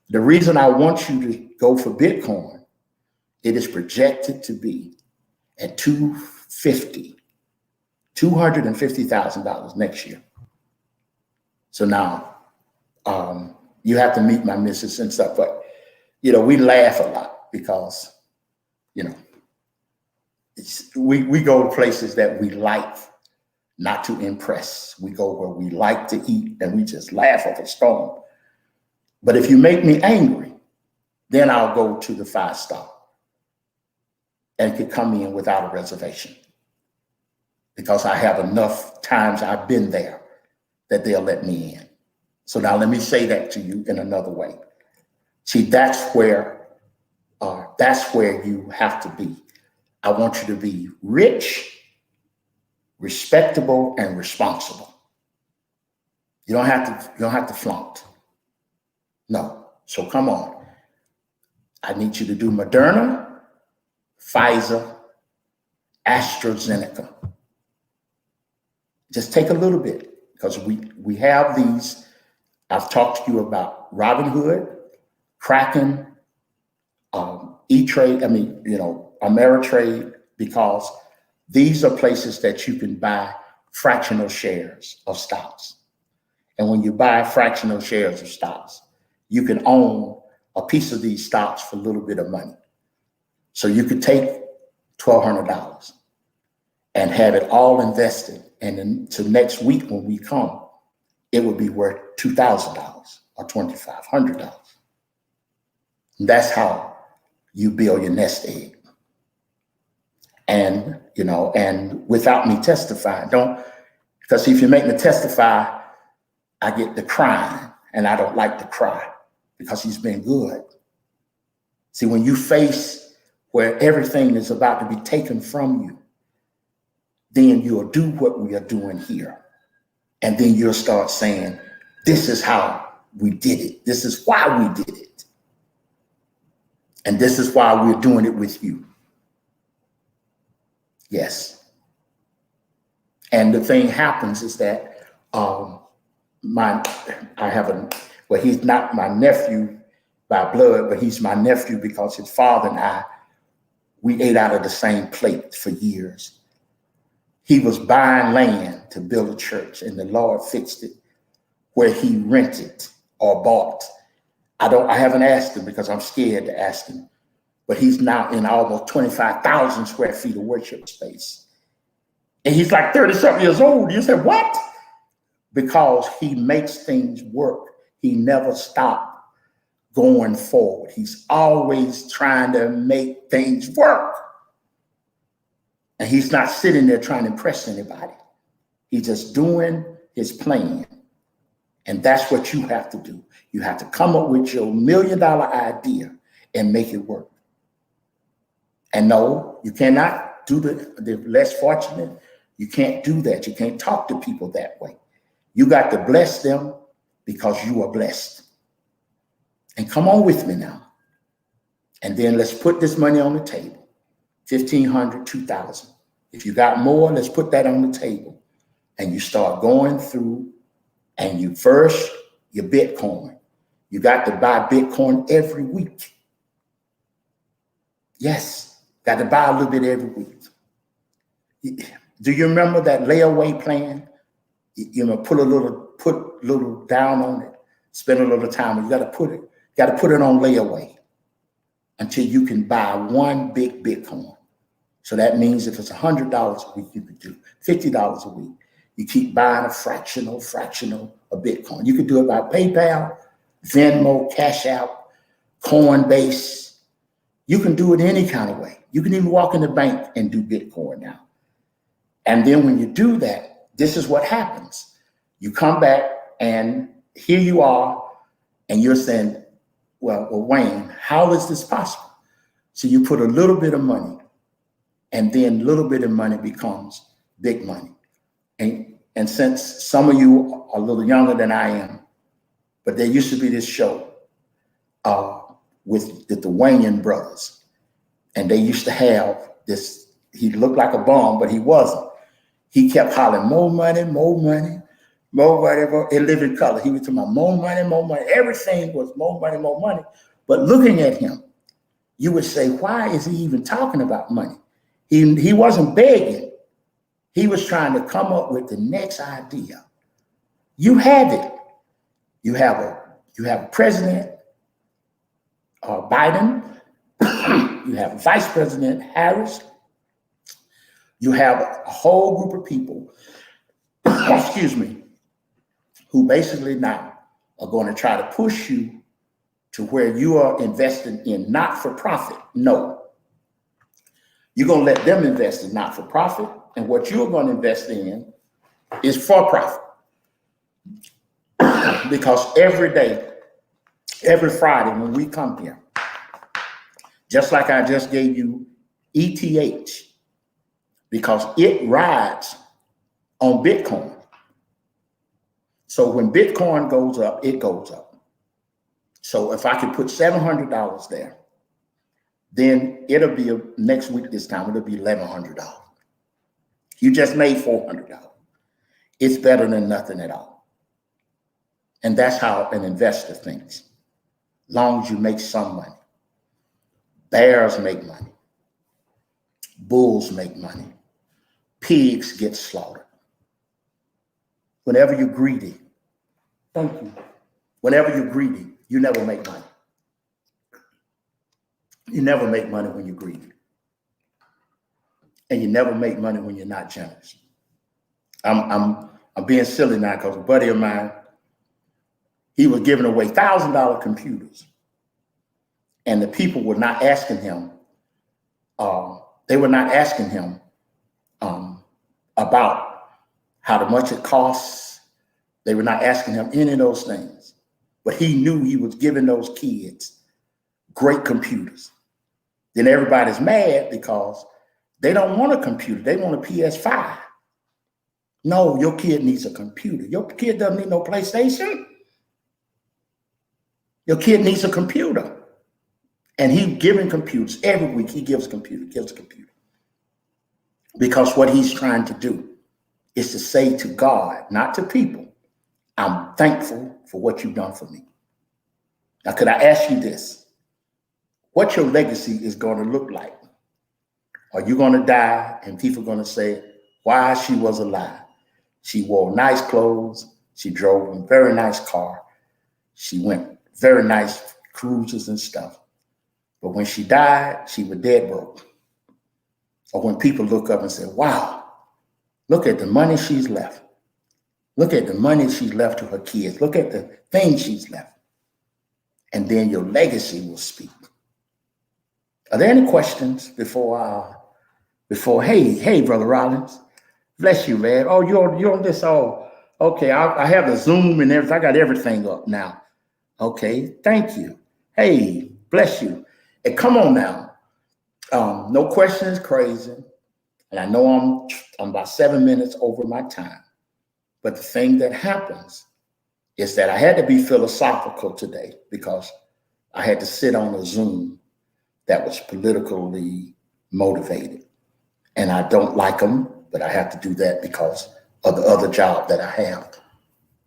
the reason I want you to go for Bitcoin, it is projected to be at $250,000 next year. So now you have to meet my missus and stuff, but we laugh a lot because we go to places that we like, not to impress. We go where we like to eat and we just laugh up a storm. But if you make me angry, then I'll go to the 5-star and could come in without a reservation because I have enough times I've been there that they'll let me in. So now let me say that to you in another way. See, that's where you have to be. I want you to be rich, respectable, and responsible. You don't have to flaunt. No. So come on. I need you to do Moderna, Pfizer, AstraZeneca. Just take a little bit, because we have these. I've talked to you about Robinhood, Kraken, E-Trade, Ameritrade, because these are places that you can buy fractional shares of stocks. And when you buy fractional shares of stocks, you can own a piece of these stocks for a little bit of money. So you could take $1,200 and have it all invested. And then to next week when we come, it would be worth $2,000 or $2,500. That's how you build your nest egg. And, and without me testifying, because if you make me testify, I get the crying, and I don't like to cry because he's been good. See, when you face where everything is about to be taken from you, then you'll do what we are doing here. And then you'll start saying, this is how we did it. This is why we did it. And this is why we're doing it with you. Yes. And the thing happens is that he's not my nephew by blood, but he's my nephew because his father and I, we ate out of the same plate for years. He was buying land to build a church, and the Lord fixed it where he rented or bought. I haven't asked him because I'm scared to ask him, but he's now in almost 25,000 square feet of worship space. And he's like 30-something years old. You said, what? Because he makes things work. He never stopped going forward. He's always trying to make things work. And he's not sitting there trying to impress anybody. He's just doing his plan. And that's what you have to do. You have to come up with your $1 million idea and make it work. And no, you cannot do the less fortunate. You can't do that. You can't talk to people that way. You got to bless them because you are blessed. And come on with me now. And then let's put this money on the table. $1,500, $2,000. If you got more, let's put that on the table. And you start going through, and you first, your Bitcoin. You got to buy Bitcoin every week. Yes, got to buy a little bit every week. Do you remember that layaway plan? Put a little down on it, spend a little time. You got to put it on layaway until you can buy one big Bitcoin. So that means if it's $100 a week, you could do $50 a week. You keep buying a fractional of Bitcoin. You could do it by PayPal, Venmo, Cash App, Coinbase. You can do it any kind of way. You can even walk in the bank and do Bitcoin now. And then when you do that, this is what happens. You come back and here you are, and you're saying, well, Wayne, how is this possible? So you put a little bit of money, and then a little bit of money becomes big money. And since some of you are a little younger than I am, but there used to be this show with the Wayans brothers, and they used to have this, he looked like a bum, but he wasn't. He kept hollering, more money, more money, more money, more, in living color. He was talking about more money, more money. Everything was more money, more money. But looking at him, you would say, why is he even talking about money? He wasn't begging. He was trying to come up with the next idea. You have it. You have a president, Biden. You have Vice President Harris. You have a whole group of people, excuse me, who basically now are going to try to push you to where you are investing in not-for-profit. No. You're going to let them invest in not-for-profit, and what you're going to invest in is for-profit. Because every day, every Friday when we come here, just like I just gave you ETH, because it rides on Bitcoin. So when Bitcoin goes up, it goes up. So if I could put $700 there, then it'll be next week this time, it'll be $1,100. You just made $400. It's better than nothing at all. And that's how an investor thinks. Long as you make some money. Bears make money. Bulls make money. Pigs get slaughtered. Whenever you're greedy, thank you. Whenever you're greedy, you never make money. You never make money when you're greedy. And you never make money when you're not generous. I'm being silly now because a buddy of mine, he was giving away $1,000 computers. And the people were not asking him, about how much it costs. They were not asking him any of those things. But he knew he was giving those kids great computers. Then everybody's mad because they don't want a computer. They want a PS5. No, your kid needs a computer. Your kid doesn't need no PlayStation. Your kid needs a computer. And he's giving computers. Every week he gives a computer. Because what he's trying to do is to say to God, not to people, I'm thankful for what you've done for me. Now, could I ask you this? What your legacy is going to look like? Are you going to die and people are going to say, why she was alive? She wore nice clothes. She drove a very nice car. She went very nice cruises and stuff. But when she died, she was dead broke. Or when people look up and say, wow, look at the money she's left. Look at the money she's left to her kids. Look at the things she's left. And then your legacy will speak. Are there any questions before, hey, Brother Rollins, bless you, man. Oh, you're on this, okay, I have the Zoom and everything. I got everything up now. Okay, thank you. Hey, bless you. And come on now. No questions, crazy. And I know I'm about 7 minutes over my time. But the thing that happens is that I had to be philosophical today because I had to sit on a Zoom that was politically motivated. And I don't like them, but I have to do that because of the other job that I have.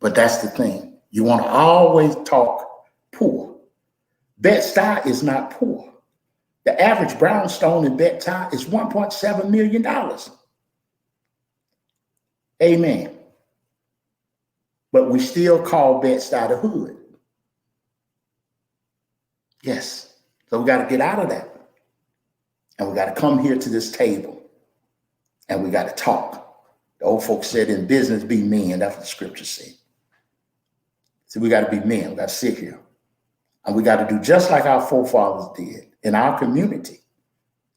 But that's the thing. You want to always talk poor. Bed-Stuy is not poor. The average brownstone in Bed-Stuy is $1.7 million. Amen. But we still call Bed-Stuy the hood. Yes. So we got to get out of that. And we got to come here to this table. And we got to talk. The old folks said in business, be men. That's what the scripture said. So we got to be men. We got to sit here. And we got to do just like our forefathers did in our community.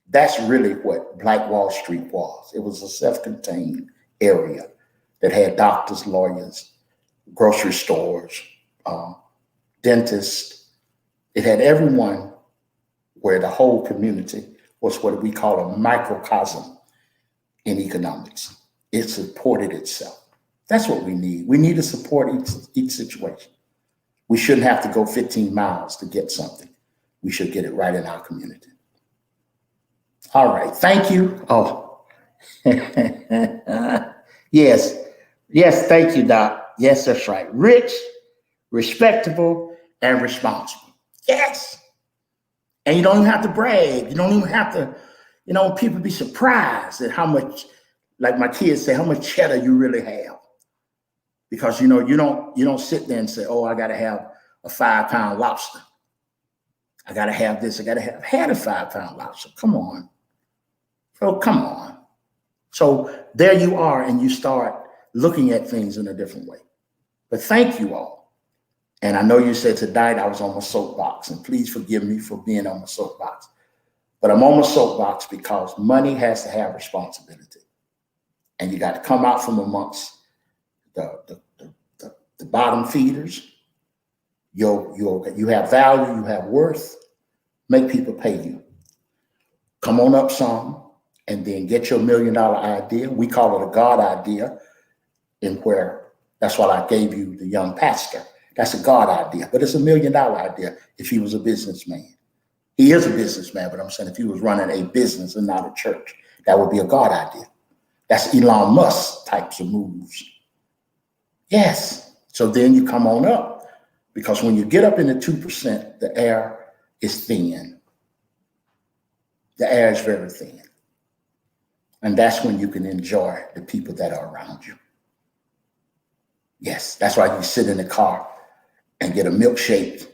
That's really what Black Wall Street was. It was a self-contained area that had doctors, lawyers, grocery stores, dentists. It had everyone where the whole community was what we call a microcosm in economics. It supported itself. That's what we need. We need to support each situation. We shouldn't have to go 15 miles to get something. We should get it right in our community. All right. Thank you. Oh, yes. Yes. Thank you, Doc. Yes, that's right. Rich, respectable, and responsible. Yes. And you don't even have to brag. You don't even have to, people be surprised at how much, like my kids say, how much cheddar you really have. Because, you don't sit there and say, oh, I got to have a 5-pound lobster. I got to have this. I got to have had a 5-pound lobster. Come on. Oh, come on. So there you are, and you start looking at things in a different way. But thank you all. And I know you said tonight I was on my soapbox, and please forgive me for being on my soapbox. But I'm on my soapbox because money has to have responsibility. And you got to come out from amongst the bottom feeders. You have value, you have worth. Make people pay you. Come on up some and then get your $1 million idea. We call it a God idea, that's why I gave you the young pastor. That's a God idea, but it's $1 million idea if he was a businessman. He is a businessman, but I'm saying if he was running a business and not a church, that would be a God idea. That's Elon Musk types of moves. Yes. So then you come on up, because when you get up in the 2%, the air is thin. The air is very thin. And that's when you can enjoy the people that are around you. Yes, that's why you sit in the car and get a milkshake,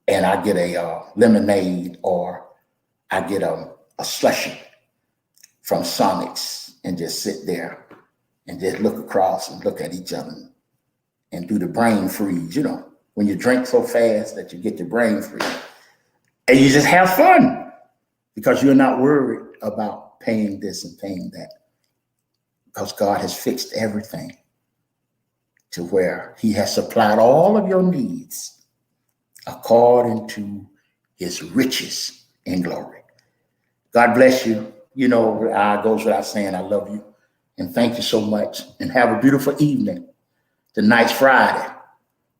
and I get a lemonade, or I get a slushie from Sonic's, and just sit there and just look across and look at each other and do the brain freeze, when you drink so fast that you get your brain freeze. And you just have fun because you're not worried about paying this and paying that, because God has fixed everything to where he has supplied all of your needs according to his riches in glory. God bless you. It goes without saying, I love you. And thank you so much. And have a beautiful evening. Tonight's Friday.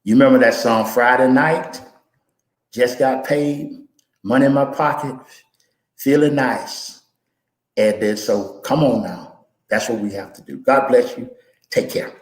You remember that song, Friday Night? Just got paid, money in my pocket, feeling nice. And then, so come on now. That's what we have to do. God bless you. Take care.